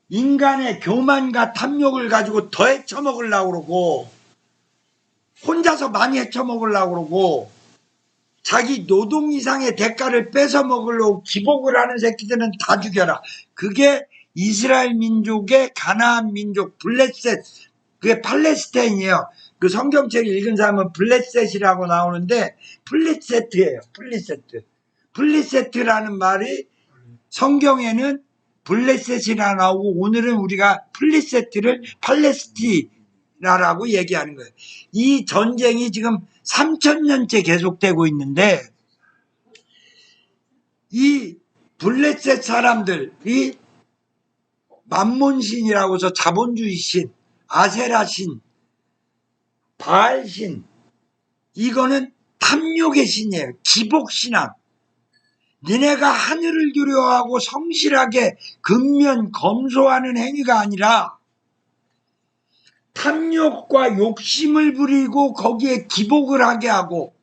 인간의 교만과 탐욕을 가지고 더 헤쳐먹으려고 그러고 혼자서 많이 헤쳐먹으려고 그러고 자기 노동 이상의 대가를 뺏어 먹으려고 기복을 하는 새끼들은 다 죽여라. 그게 이스라엘 민족의 가나안 민족 블레셋, 그게 팔레스타인이에요. 그 성경책을 읽은 사람은 블레셋이라고 나오는데 플리세트예요. 플리세트라는 말이 성경에는 블레셋이라 나오고 오늘은 우리가 플리세트를 팔레스티나라고 얘기하는 거예요. 이 전쟁이 지금 3,000년째 계속되고 있는데 이 블레셋 사람들이 만몬신이라고 해서 자본주의 신, 아세라 신, 바알 신, 이거는 탐욕의 신이에요. 기복신앙. 니네가 하늘을 두려워하고 성실하게 근면 검소하는 행위가 아니라 탐욕과 욕심을 부리고 거기에 기복을 하게 하고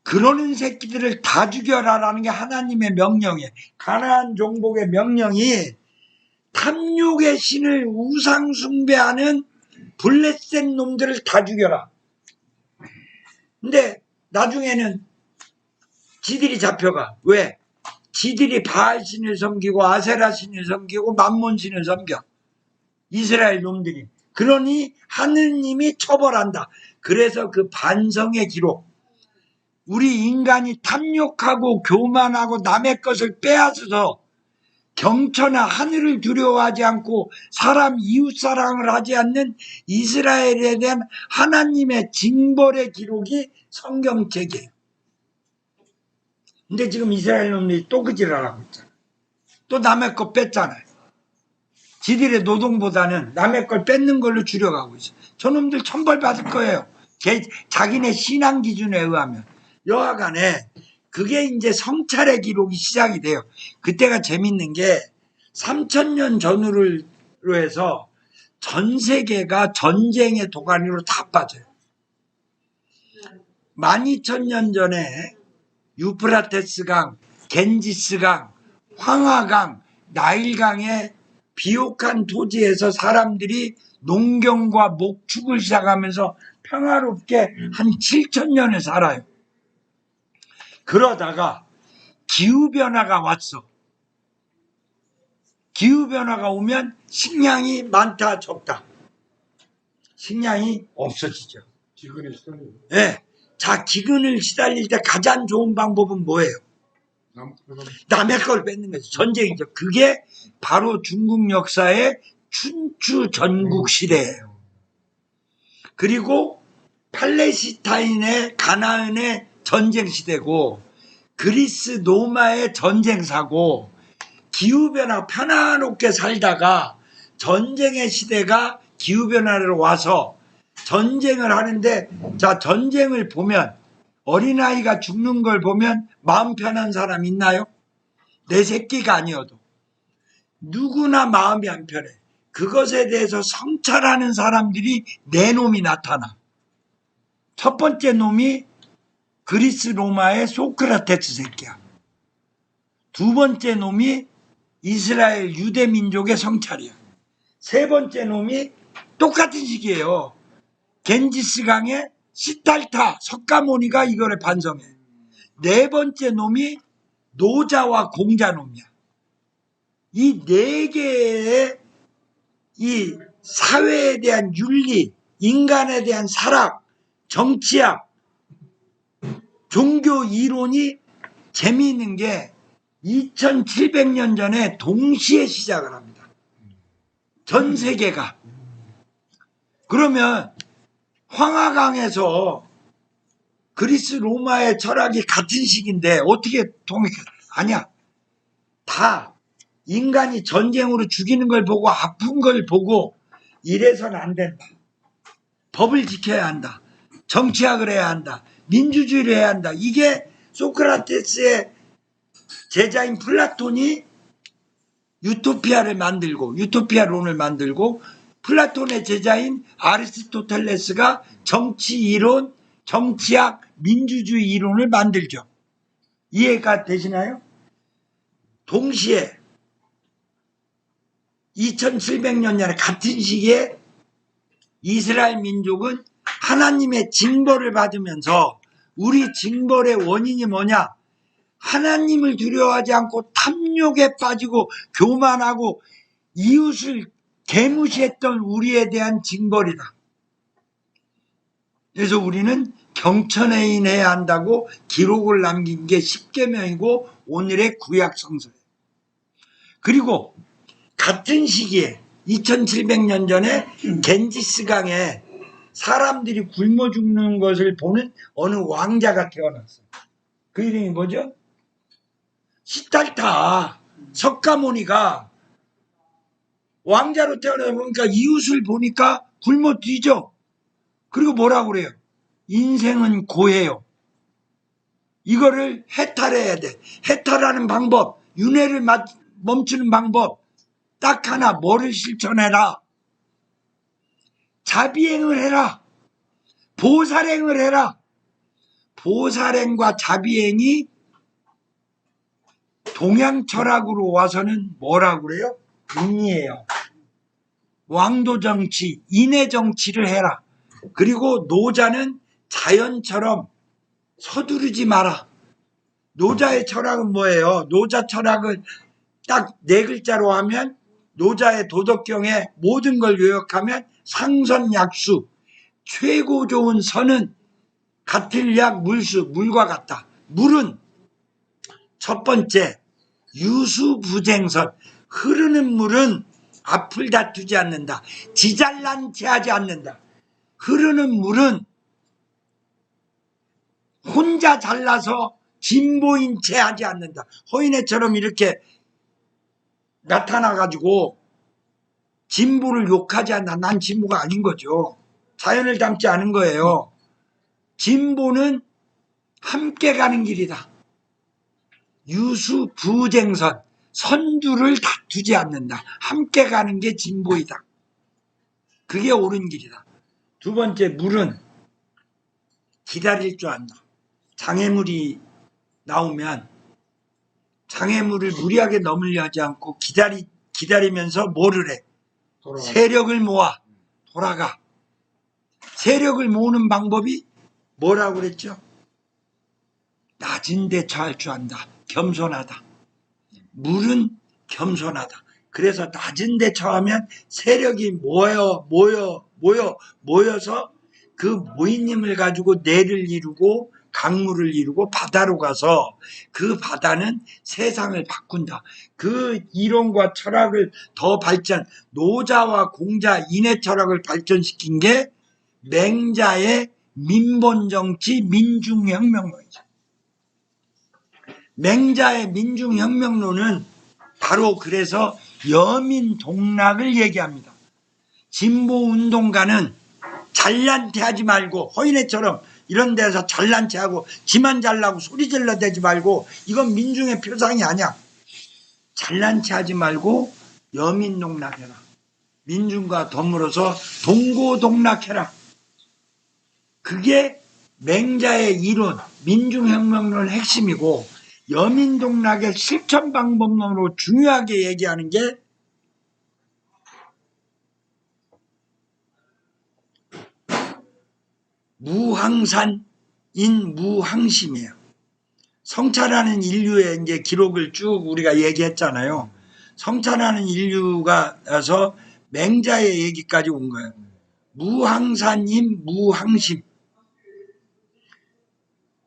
그러는 새끼들을 다 죽여라라는 게 하나님의 명령이에요. 가나안 종복의 명령이 탐욕의 신을 우상 숭배하는 블레셋 놈들을 다 죽여라. 근데 나중에는 지들이 잡혀가. 왜? 지들이 바알 신을 섬기고 아세라 신을 섬기고 만몬 신을 섬겨. 이스라엘 놈들이. 그러니 하느님이 처벌한다. 그래서 그 반성의 기록, 우리 인간이 탐욕하고 교만하고 남의 것을 빼앗아서 경천하 하늘을 두려워하지 않고 사람 이웃사랑을 하지 않는 이스라엘에 대한 하나님의 징벌의 기록이 성경책이에요. 근데 지금 이스라엘 놈들이 또 그 지랄하고 있잖아요. 또 남의 거 뺐잖아요. 지들의 노동보다는 남의 걸 뺏는 걸로 줄여가고 있어요. 저놈들 천벌받을 거예요. 자기네 신앙 기준에 의하면. 여하간에 그게 이제 성찰의 기록이 시작이 돼요. 그때가 재밌는 게 3000년 전후로 해서 전 세계가 전쟁의 도가니로 다 빠져요. 12000년 전에 유프라테스강, 겐지스강, 황하강, 나일강의 비옥한 토지에서 사람들이 농경과 목축을 시작하면서 평화롭게 한 7000년을 살아요. 그러다가 기후변화가 왔어. 기후변화가 오면 식량이 많다 적다. 식량이 없어지죠. 기근에 시달리고 네. 자, 기근을 시달릴 때 가장 좋은 방법은 뭐예요? 남의 걸 뺏는 거죠. 전쟁이죠. 그게 바로 중국 역사의 춘추 전국 시대예요. 그리고 팔레스타인의 가나안의 전쟁 시대고 그리스 로마의 전쟁사고 기후변화 편안하게 살다가 전쟁의 시대가 기후변화를 와서 전쟁을 하는데 자 전쟁을 보면 어린아이가 죽는 걸 보면 마음 편한 사람 있나요? 내 새끼가 아니어도 누구나 마음이 안 편해. 그것에 대해서 성찰하는 사람들이 네 놈이 나타나. 첫 번째 놈이 그리스 로마의 소크라테스 새끼야. 두 번째 놈이 이스라엘 유대 민족의 성찰이야. 세 번째 놈이 똑같은 시기예요. 겐지스강의 시탈타 석가모니가 이거를 반성해. 네 번째 놈이 노자와 공자 놈이야. 이 네 개의 이 사회에 대한 윤리, 인간에 대한 사랑, 정치학, 종교 이론이 재미있는 게 2700년 전에 동시에 시작을 합니다. 전 세계가. 그러면 황하강에서 그리스 로마의 철학이 같은 시기인데 어떻게 통일해? 아니야. 다 인간이 전쟁으로 죽이는 걸 보고 아픈 걸 보고 이래서는 안 된다. 법을 지켜야 한다. 정치학을 해야 한다. 민주주의를 해야 한다. 이게 소크라테스의 제자인 플라톤이 유토피아를 만들고 유토피아론을 만들고 플라톤의 제자인 아리스토텔레스가 정치 이론, 정치학, 민주주의 이론을 만들죠. 이해가 되시나요? 동시에 2700년 전에 같은 시기에 이스라엘 민족은 하나님의 징벌을 받으면서 우리 징벌의 원인이 뭐냐? 하나님을 두려워하지 않고 탐욕에 빠지고 교만하고 이웃을 개무시했던 우리에 대한 징벌이다. 그래서 우리는 경천해인해야 한다고 기록을 남긴 게 십계명이고 오늘의 구약 성서예요. 그리고 같은 시기에 2700년 전에 겐지스강에 사람들이 굶어 죽는 것을 보는 어느 왕자가 태어났어요. 그 이름이 뭐죠? 시탈타 석가모니가 왕자로 태어나다 보니까 이웃을 보니까 굶어 뒤져. 그리고 뭐라고 그래요? 인생은 고해요. 이거를 해탈해야 돼. 해탈하는 방법, 윤회를 멈추는 방법 딱 하나, 뭐를 실천해라? 자비행을 해라. 보살행을 해라. 보살행과 자비행이 동양 철학으로 와서는 뭐라고 그래요? 인이에요. 왕도 정치, 인의 정치를 해라. 그리고 노자는 자연처럼 서두르지 마라. 노자의 철학은 뭐예요? 노자 철학은 딱 네 글자로 하면 노자의 도덕경에 모든 걸 요약하면 상선약수, 최고 좋은 선은 같을 약 물수, 물과 같다. 물은 첫 번째 유수부쟁선, 흐르는 물은 앞을 다투지 않는다. 지잘난 체하지 않는다. 흐르는 물은 혼자 잘나서 진보인 체하지 않는다. 허인애처럼 이렇게 나타나가지고 진보를 욕하지 않나. 난 진보가 아닌 거죠. 자연을 닮지 않은 거예요. 진보는 함께 가는 길이다. 유수부쟁선, 선두를 다투지 않는다. 함께 가는 게 진보이다. 그게 옳은 길이다. 두 번째, 물은 기다릴 줄 안다. 장애물이 나오면 장애물을 무리하게 넘으려 하지 않고 기다리면서 뭐를 해? 세력을 모아 돌아가. 세력을 모으는 방법이 뭐라고 그랬죠? 낮은 데 처할 줄 안다. 겸손하다. 물은 겸손하다. 그래서 낮은 데 처하면 세력이 모여서 그 모인 힘을 가지고 내를 이루고 강물을 이루고 바다로 가서 그 바다는 세상을 바꾼다. 그 이론과 철학을 더 노자와 공자, 인해 철학을 발전시킨 게 맹자의 민본정치 민중혁명론이죠. 맹자의 민중혁명론은 바로 그래서 여민동락을 얘기합니다. 진보운동가는 잘난체하지 말고 허인애처럼 이런 데서 잘난체하고 지만 잘나고 소리 질러대지 말고 이건 민중의 표상이 아니야. 잘난체하지 말고 여민동락해라. 민중과 더불어서 동고동락해라. 그게 맹자의 이론, 민중혁명론의 핵심이고 여민동락의 실천 방법론으로 중요하게 얘기하는 게 무항산인 무항심이에요. 성찰하는 인류의 이제 기록을 쭉 우리가 얘기했잖아요. 성찰하는 인류가서 맹자의 얘기까지 온 거예요. 무항산인 무항심.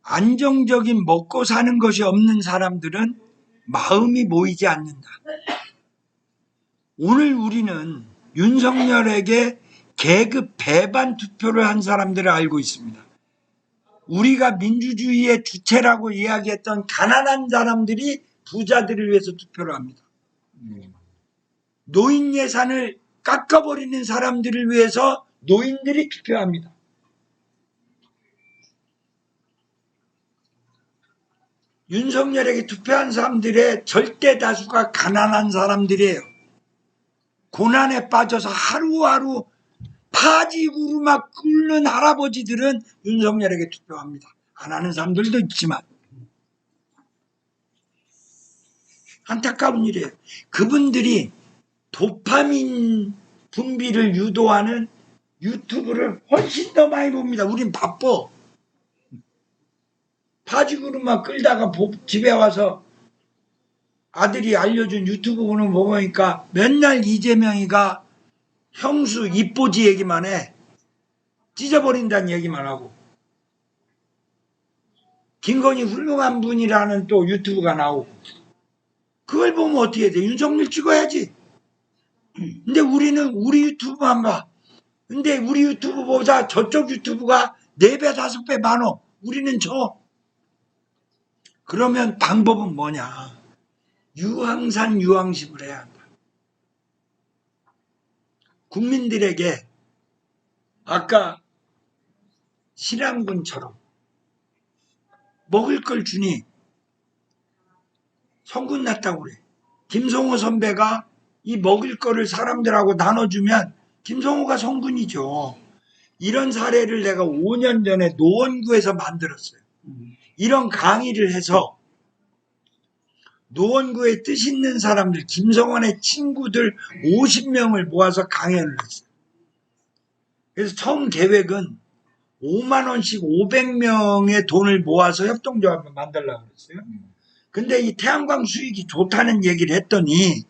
안정적인 먹고 사는 것이 없는 사람들은 마음이 모이지 않는다. 오늘 우리는 윤석열에게 계급 배반 투표를 한 사람들을 알고 있습니다. 우리가 민주주의의 주체라고 이야기했던 가난한 사람들이 부자들을 위해서 투표를 합니다. 노인 예산을 깎아버리는 사람들을 위해서 노인들이 투표합니다. 윤석열에게 투표한 사람들의 절대 다수가 가난한 사람들이에요. 고난에 빠져서 하루하루 파지구르마 끓는 할아버지들은 윤석열에게 투표합니다. 안 하는 사람들도 있지만 안타까운 일이에요. 그분들이 도파민 분비를 유도하는 유튜브를 훨씬 더 많이 봅니다. 우린 바빠. 파지구르마 끌다가 집에 와서 아들이 알려준 유튜브 보는 거 보니까 맨날 이재명이가 형수 입보지 얘기만 해. 찢어버린다는 얘기만 하고. 김건희 훌륭한 분이라는 또 유튜브가 나오고. 그걸 보면 어떻게 돼? 윤석열 찍어야지. 근데 우리는 우리 유튜브만 봐. 근데 우리 유튜브보다 저쪽 유튜브가 4배, 5배 많어. 우리는 저. 그러면 방법은 뭐냐? 유항산 유항식을 해야 한다. 국민들에게 아까 신앙군처럼 먹을 걸 주니 성군 났다고 그래. 김성호 선배가 이 먹을 거를 사람들하고 나눠주면 김성호가 성군이죠. 이런 사례를 내가 5년 전에 노원구에서 만들었어요. 이런 강의를 해서 노원구에 뜻 있는 사람들, 김성원의 친구들 50명을 모아서 강연을 했어요. 그래서 처음 계획은 5만 원씩 500명의 돈을 모아서 협동조합을 만들려고 그랬어요. 근데 이 태양광 수익이 좋다는 얘기를 했더니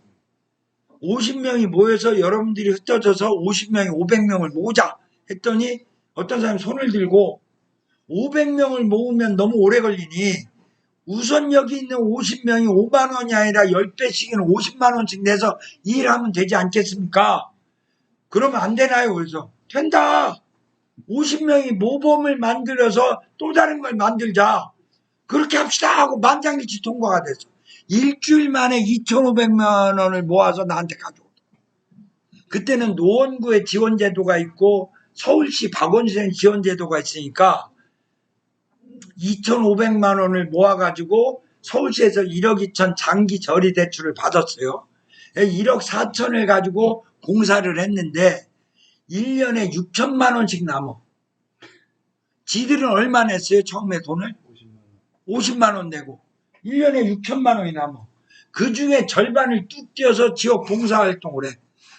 50명이 모여서 여러분들이 흩어져서 50명이 500명을 모으자 했더니 어떤 사람이 손을 들고 500명을 모으면 너무 오래 걸리니 우선 여기 있는 50명이 5만 원이 아니라 10배씩이나 50만 원씩 내서 일하면 되지 않겠습니까? 그러면 안 되나요? 그래서 된다. 50명이 모범을 만들어서 또 다른 걸 만들자. 그렇게 합시다 하고 만장일치 통과가 됐어. 일주일 만에 2,500만 원을 모아서 나한테 가져오고. 그때는 노원구에 지원제도가 있고 서울시 박원순 지원제도가 있으니까 2,500만 원을 모아가지고 서울시에서 1억 2천 장기 저리 대출을 받았어요. 1억 4천을 가지고 공사를 했는데 1년에 6천만 원씩 남아. 지들은 얼마 냈어요? 처음에 돈을? 50만 원 내고 1년에 6천만 원이 남아. 그 중에 절반을 뚝 떼어서 지역 봉사활동을 해.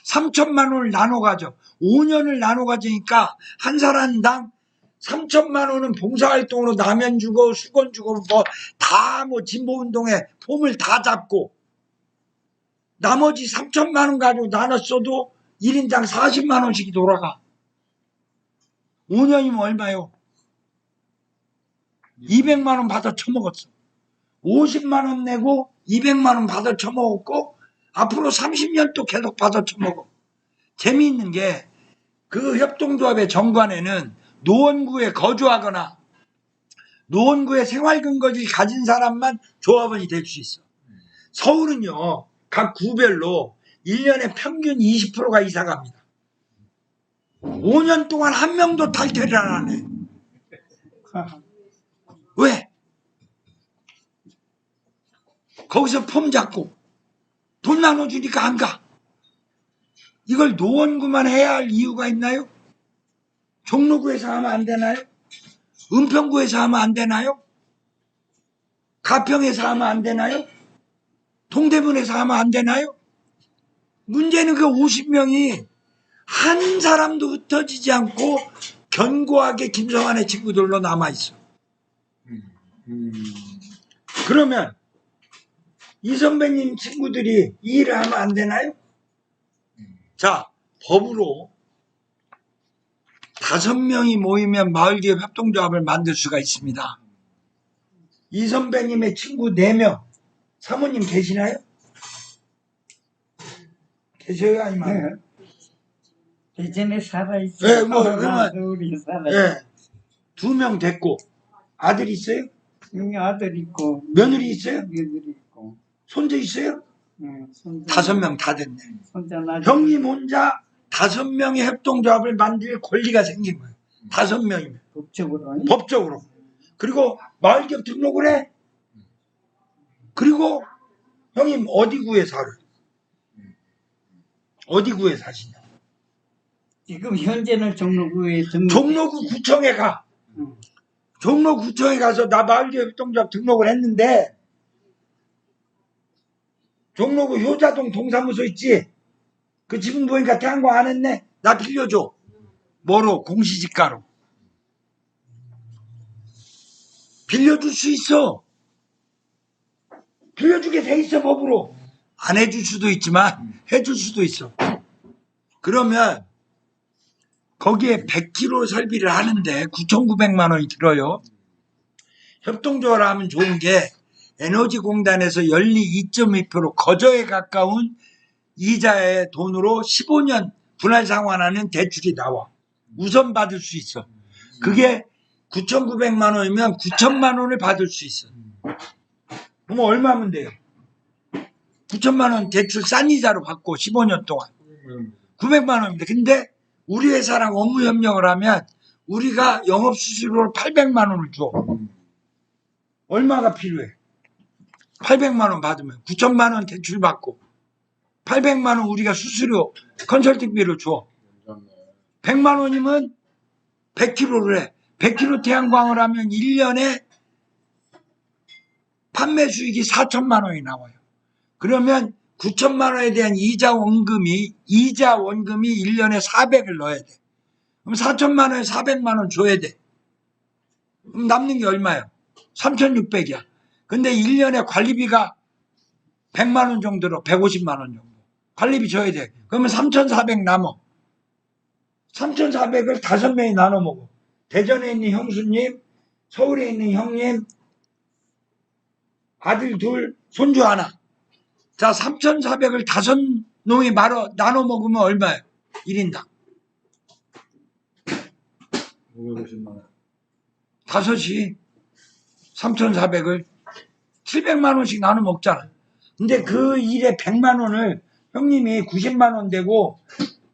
3천만 원을 나눠 가져. 5년을 나눠 가지니까 한 사람당 3천만 원은 봉사활동으로 라면 주고 수건 주고 진보운동에 폼을 다 잡고 나머지 3천만 원 가지고 나눴어도 1인당 40만 원씩이 돌아가. 5년이면 얼마요? 200만 원 받아 처먹었어. 50만 원 내고 200만 원 받아 처먹었고 앞으로 30년 또 계속 받아 처먹어. 재미있는 게 그 협동조합의 정관에는 노원구에 거주하거나 노원구에 생활근거지를 가진 사람만 조합원이 될 수 있어. 서울은요, 각 구별로 1년에 평균 20%가 이사 갑니다. 5년 동안 한 명도 탈퇴를 안 하네. 왜? 거기서 폼 잡고 돈 나눠주니까 안 가. 이걸 노원구만 해야 할 이유가 있나요? 종로구에서 하면 안 되나요? 은평구에서 하면 안 되나요? 가평에서 하면 안 되나요? 동대문에서 하면 안 되나요? 문제는 그 50명이 한 사람도 흩어지지 않고 견고하게 김성환의 친구들로 남아있어. 그러면 이 선배님 친구들이 이 일을 하면 안 되나요? 자, 법으로 5명이 모이면 마을기업 협동조합을 만들 수가 있습니다. 이 선배님의 친구 4명, 사모님 계시나요? 계셔요? 아니면? 예전에 살아있어. 네, 그러면, 우리 살아. 예, 2명 됐고, 아들 있어요? 여기 아들 있고. 며느리 있어요? 며느리 있고. 손자 있어요? 응, 손자. 5명 다 됐네. 손자 나. 형님 혼자 5명의 협동조합을 만들 권리가 생긴 거예요. 5명이면. 법적으로. 법적으로. 그리고 마을기업 등록을 해. 그리고 형님 어디 구에 살아요? 어디 구에 사시냐? 지금 현재는 종로구에 등록. 종로구 구청에 가. 응. 종로구청에 가서 나 마을기업 협동조합 등록을 했는데 종로구 효자동 동사무소 있지? 그 지금 보니까 태양광 안 했네? 나 빌려줘. 뭐로? 공시지가로. 빌려줄 수 있어. 빌려주게 돼 있어, 법으로. 안 해줄 수도 있지만 해줄 수도 있어. 그러면 거기에 100km 설비를 하는데 9,900만 원이 들어요. 협동조합을 하면 좋은 게 에너지공단에서 연리 2.2% 거저에 가까운 이자의 돈으로 15년 분할 상환하는 대출이 나와. 우선 받을 수 있어. 그게 9,900만 원이면 9천만 원을 받을 수 있어. 그럼 얼마면 돼요? 9천만 원 대출 싼 이자로 받고 15년 동안 900만 원입니다. 근데 우리 회사랑 업무 협력을 하면 우리가 영업수수료로 800만 원을 줘. 얼마가 필요해? 800만 원 받으면 9천만 원 대출 받고 800만 원 우리가 수수료 컨설팅비로 줘. 100만 원이면 100kg를 해. 100kg 태양광을 하면 1년에 판매 수익이 4천만 원이 나와요. 그러면 9천만 원에 대한 이자 원금이 1년에 400을 넣어야 돼. 그럼 4천만 원에 400만 원 줘야 돼. 그럼 남는 게 얼마야? 3,600이야. 근데 1년에 관리비가 100만 원 정도로 150만 원 정도. 관리비 줘야 돼. 그러면 3,400 남어. 3,400을 5명이 나눠 먹어. 대전에 있는 형수님, 서울에 있는 형님, 아들 둘, 손주 하나. 자, 3,400을 5놈이 나눠 먹으면 얼마예요? 1인당. 550만 원. 5이 3,400을 700만 원씩 나눠 먹잖아. 근데 그 일에 100만 원을 형님이 90만 원 되고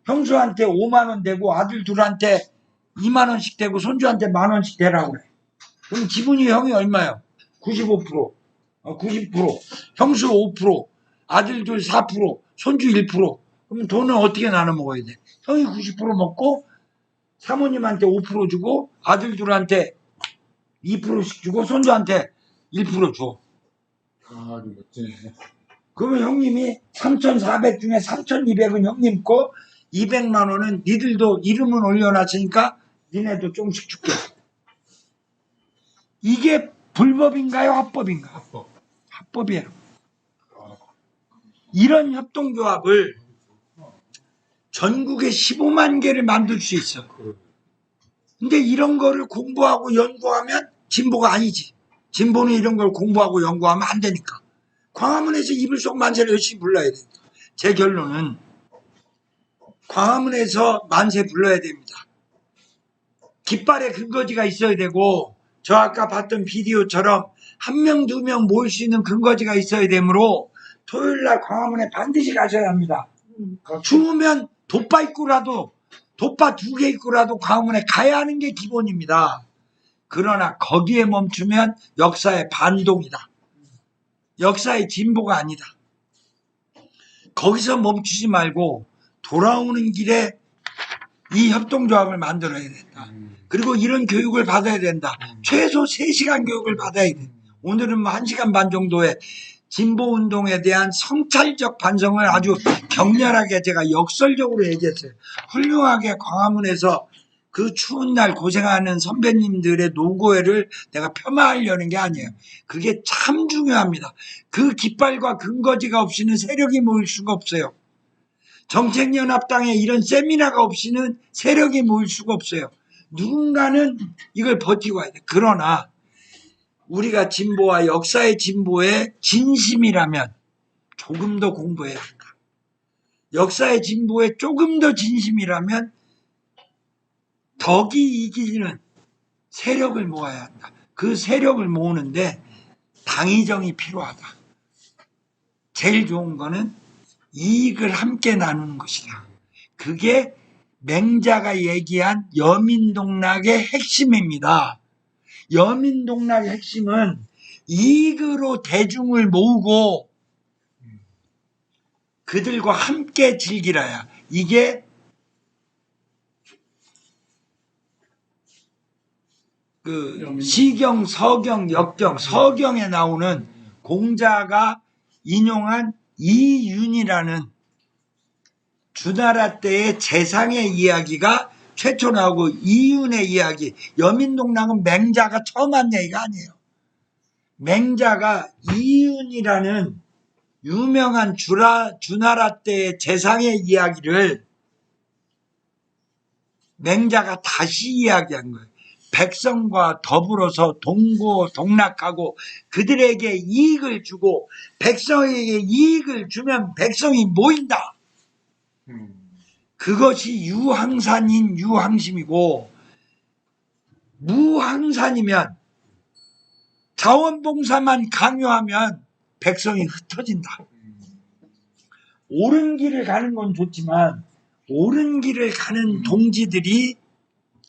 형수한테 5만 원 되고 아들 둘한테 2만 원씩 되고 손주한테 만 원씩 되라고 그래. 그럼 지분이 형이 얼마예요? 95%, 90%, 형수 5%, 아들 둘 4%, 손주 1%. 그럼 돈은 어떻게 나눠 먹어야 돼? 형이 90% 먹고 사모님한테 5% 주고 아들 둘한테 2%씩 주고 손주한테 1% 줘. 아, 멋지네. 그러면 형님이 3,400 중에 3,200은 형님 거, 200만 원은 니들도 이름은 올려놨으니까 니네도 조금씩 줄게. 이게 불법인가요? 합법인가요? 합법. 합법이에요. 이런 협동조합을 전국에 15만 개를 만들 수 있어. 근데 이런 거를 공부하고 연구하면 진보가 아니지. 진보는 이런 걸 공부하고 연구하면 안 되니까. 광화문에서 이불속 만세를 열심히 불러야 된다. 제 결론은 광화문에서 만세 불러야 됩니다. 깃발에 근거지가 있어야 되고 저 아까 봤던 비디오처럼 1명, 2명 모일 수 있는 근거지가 있어야 되므로 토요일날 광화문에 반드시 가셔야 합니다. 추우면 돛바 입고라도 돛바 2개 입고라도 광화문에 가야 하는 게 기본입니다. 그러나 거기에 멈추면 역사의 반동이다. 역사의 진보가 아니다. 거기서 멈추지 말고 돌아오는 길에 이 협동조합을 만들어야 된다. 그리고 이런 교육을 받아야 된다. 최소 3시간 교육을 받아야 돼. 오늘은 뭐 1시간 반 정도의 진보운동에 대한 성찰적 반성을 아주 격렬하게 제가 역설적으로 얘기했어요. 훌륭하게 광화문에서 그 추운 날 고생하는 선배님들의 노고를 내가 폄하하려는 게 아니에요. 그게 참 중요합니다. 그 깃발과 근거지가 없이는 세력이 모일 수가 없어요. 정책연합당에 이런 세미나가 없이는 세력이 모일 수가 없어요. 누군가는 이걸 버티고 와야 돼. 그러나 우리가 진보와 역사의 진보에 진심이라면 조금 더 공부해야 한다. 역사의 진보에 조금 더 진심이라면 덕이 이기는 세력을 모아야 한다. 그 세력을 모으는데 당의정이 필요하다. 제일 좋은 거는 이익을 함께 나누는 것이다. 그게 맹자가 얘기한 여민동락의 핵심입니다. 여민동락의 핵심은 이익으로 대중을 모으고 그들과 함께 즐기라야. 이게 그 시경, 서경, 역경, 서경에 나오는 공자가 인용한 이윤이라는 주나라 때의 재상의 이야기가 최초 나오고 이윤의 이야기, 여민동락은 맹자가 처음 한 얘기가 아니에요. 맹자가 이윤이라는 유명한 주나라 때의 재상의 이야기를 맹자가 다시 이야기한 거예요. 백성과 더불어서 동고동락하고 그들에게 이익을 주고 백성에게 이익을 주면 백성이 모인다. 그것이 유항산인 유항심이고 무항산이면 자원봉사만 강요하면 백성이 흩어진다. 옳은 길을 가는 건 좋지만 옳은 길을 가는 동지들이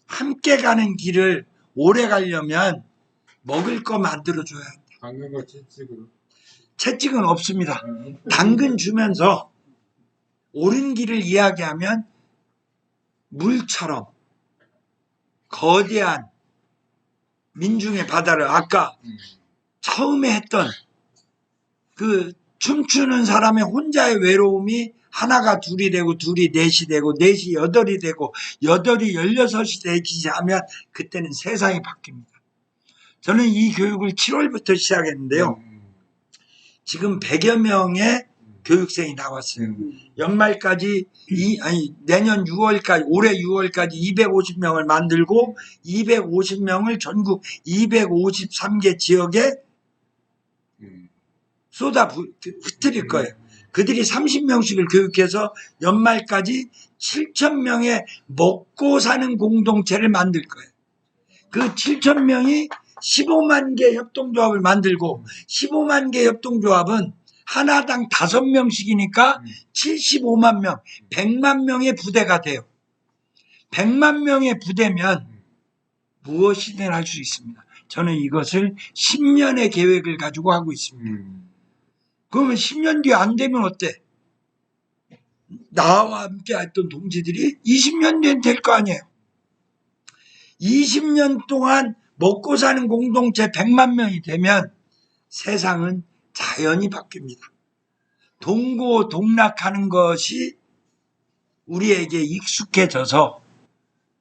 함께 가는 길을 오래 가려면 먹을 거 만들어줘야 한다. 당근과 채찍으로. 채찍은 없습니다. 당근 주면서 옳은 길을 이야기하면 물처럼 거대한 민중의 바다를 아까 처음에 했던 그 춤추는 사람의 혼자의 외로움이 하나가 둘이 되고 둘이 넷이 되고 넷이 여덟이 되고 여덟이 16이 되기 하면 그때는 세상이 바뀝니다. 저는 이 교육을 7월부터 시작했는데요. 지금 100여 명의 교육생이 나왔어요. 연말까지 내년 6월까지 올해 6월까지 250명을 만들고 250명을 전국 253개 지역에 흩트릴 거예요. 그들이 30명씩을 교육해서 연말까지 7,000명의 먹고 사는 공동체를 만들 거예요. 그 7,000명이 15만 개 협동조합을 만들고 15만 개 협동조합은 하나당 5명씩이니까 75만 명, 100만 명의 부대가 돼요. 100만 명의 부대면 무엇이든 할 수 있습니다. 저는 이것을 10년의 계획을 가지고 하고 있습니다. 그러면 10년 뒤에 안 되면 어때? 나와 함께 했던 동지들이 20년 뒤엔 될 거 아니에요. 20년 동안 먹고 사는 공동체 100만 명이 되면 세상은 자연히 바뀝니다. 동고동락하는 것이 우리에게 익숙해져서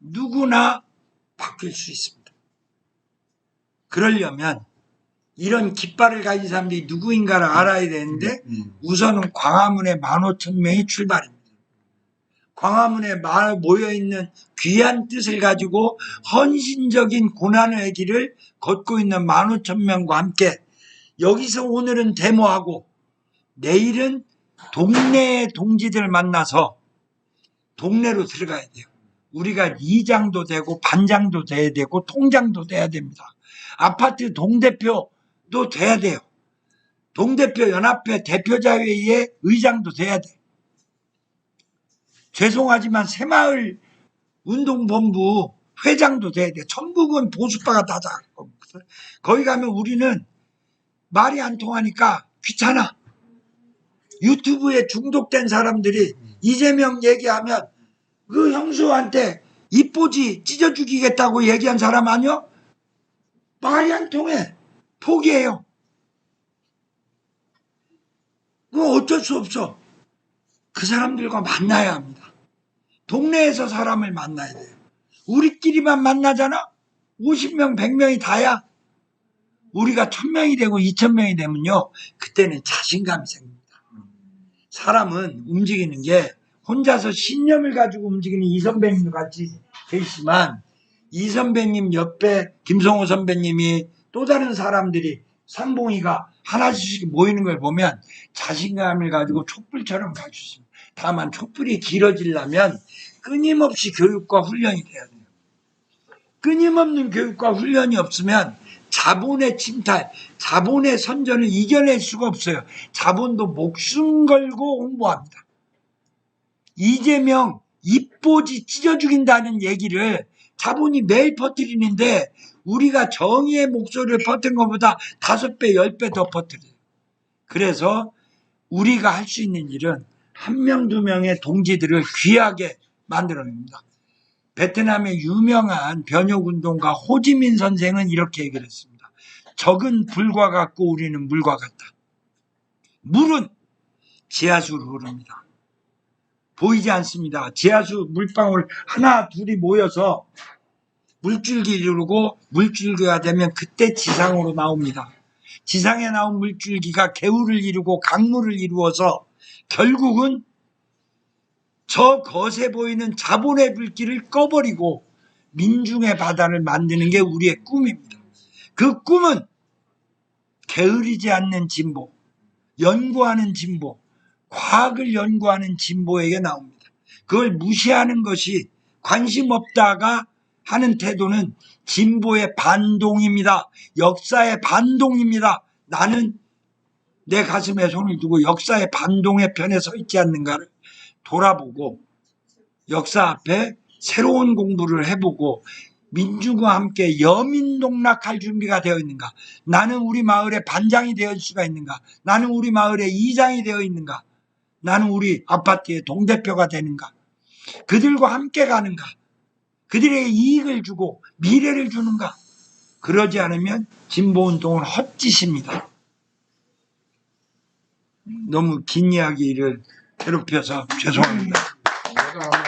누구나 바뀔 수 있습니다. 그러려면 이런 깃발을 가진 사람들이 누구인가를 알아야 되는데 우선은 광화문에 15,000명이 출발입니다. 광화문에 모여있는 귀한 뜻을 가지고 헌신적인 고난의 길을 걷고 있는 15,000명과 함께 여기서 오늘은 데모하고 내일은 동네의 동지들 만나서 동네로 들어가야 돼요. 우리가 이장도 되고 반장도 돼야 되고 통장도 돼야 됩니다. 아파트 동대표도 돼야 돼요. 동대표 연합회 대표자회의의 의장도 돼야 돼. 죄송하지만 새마을 운동본부 회장도 돼야 돼. 전국은 보수파가 다 작고 거기 가면 우리는 말이 안 통하니까 귀찮아. 유튜브에 중독된 사람들이 이재명 얘기하면 그 형수한테 입보지 찢어 죽이겠다고 얘기한 사람 아니요? 말이 안 통해. 포기해요. 그거 어쩔 수 없어. 그 사람들과 만나야 합니다. 동네에서 사람을 만나야 돼요. 우리끼리만 만나잖아? 50명, 100명이 다야. 우리가 1,000명이 되고 2,000명이 되면요. 그때는 자신감이 생깁니다. 사람은 움직이는 게 혼자서 신념을 가지고 움직이는 이 선배님 같이 계시지만 이 선배님 옆에 김성호 선배님이 또 다른 사람들이 상봉이가 하나씩 모이는 걸 보면 자신감을 가지고 촛불처럼 갈 수 있습니다. 다만 촛불이 길어지려면 끊임없이 교육과 훈련이 돼야 돼요. 끊임없는 교육과 훈련이 없으면 자본의 침탈, 자본의 선전을 이겨낼 수가 없어요. 자본도 목숨 걸고 홍보합니다. 이재명 입보지 찢어 죽인다는 얘기를 자본이 매일 퍼뜨리는데 우리가 정의의 목소리를 퍼뜨린 것보다 5배, 10배 더 퍼뜨려요. 그래서 우리가 할 수 있는 일은 1명, 2명의 동지들을 귀하게 만들어냅니다. 베트남의 유명한 변혁운동가 호지민 선생은 이렇게 얘기를 했습니다. 적은 불과 같고 우리는 물과 같다. 물은 지하수로 흐릅니다. 보이지 않습니다. 지하수 물방울 하나 둘이 모여서 물줄기 이루고 물줄기가 되면 그때 지상으로 나옵니다. 지상에 나온 물줄기가 개울을 이루고 강물을 이루어서 결국은 저 거세 보이는 자본의 불길을 꺼버리고 민중의 바다를 만드는 게 우리의 꿈입니다. 그 꿈은 게으르지 않는 진보, 연구하는 진보, 과학을 연구하는 진보에게 나옵니다. 그걸 무시하는 것이 관심 없다가 하는 태도는 진보의 반동입니다. 역사의 반동입니다. 나는 내 가슴에 손을 두고 역사의 반동의 편에 서 있지 않는가를 돌아보고 역사 앞에 새로운 공부를 해보고 민중과 함께 여민동락할 준비가 되어 있는가? 나는 우리 마을의 반장이 되어 있을 수가 있는가? 나는 우리 마을의 이장이 되어 있는가? 나는 우리 아파트의 동대표가 되는가? 그들과 함께 가는가? 그들에게 이익을 주고 미래를 주는가? 그러지 않으면 진보운동은 헛짓입니다. 너무 긴 이야기를 괴롭혀서 죄송합니다. 내가 아마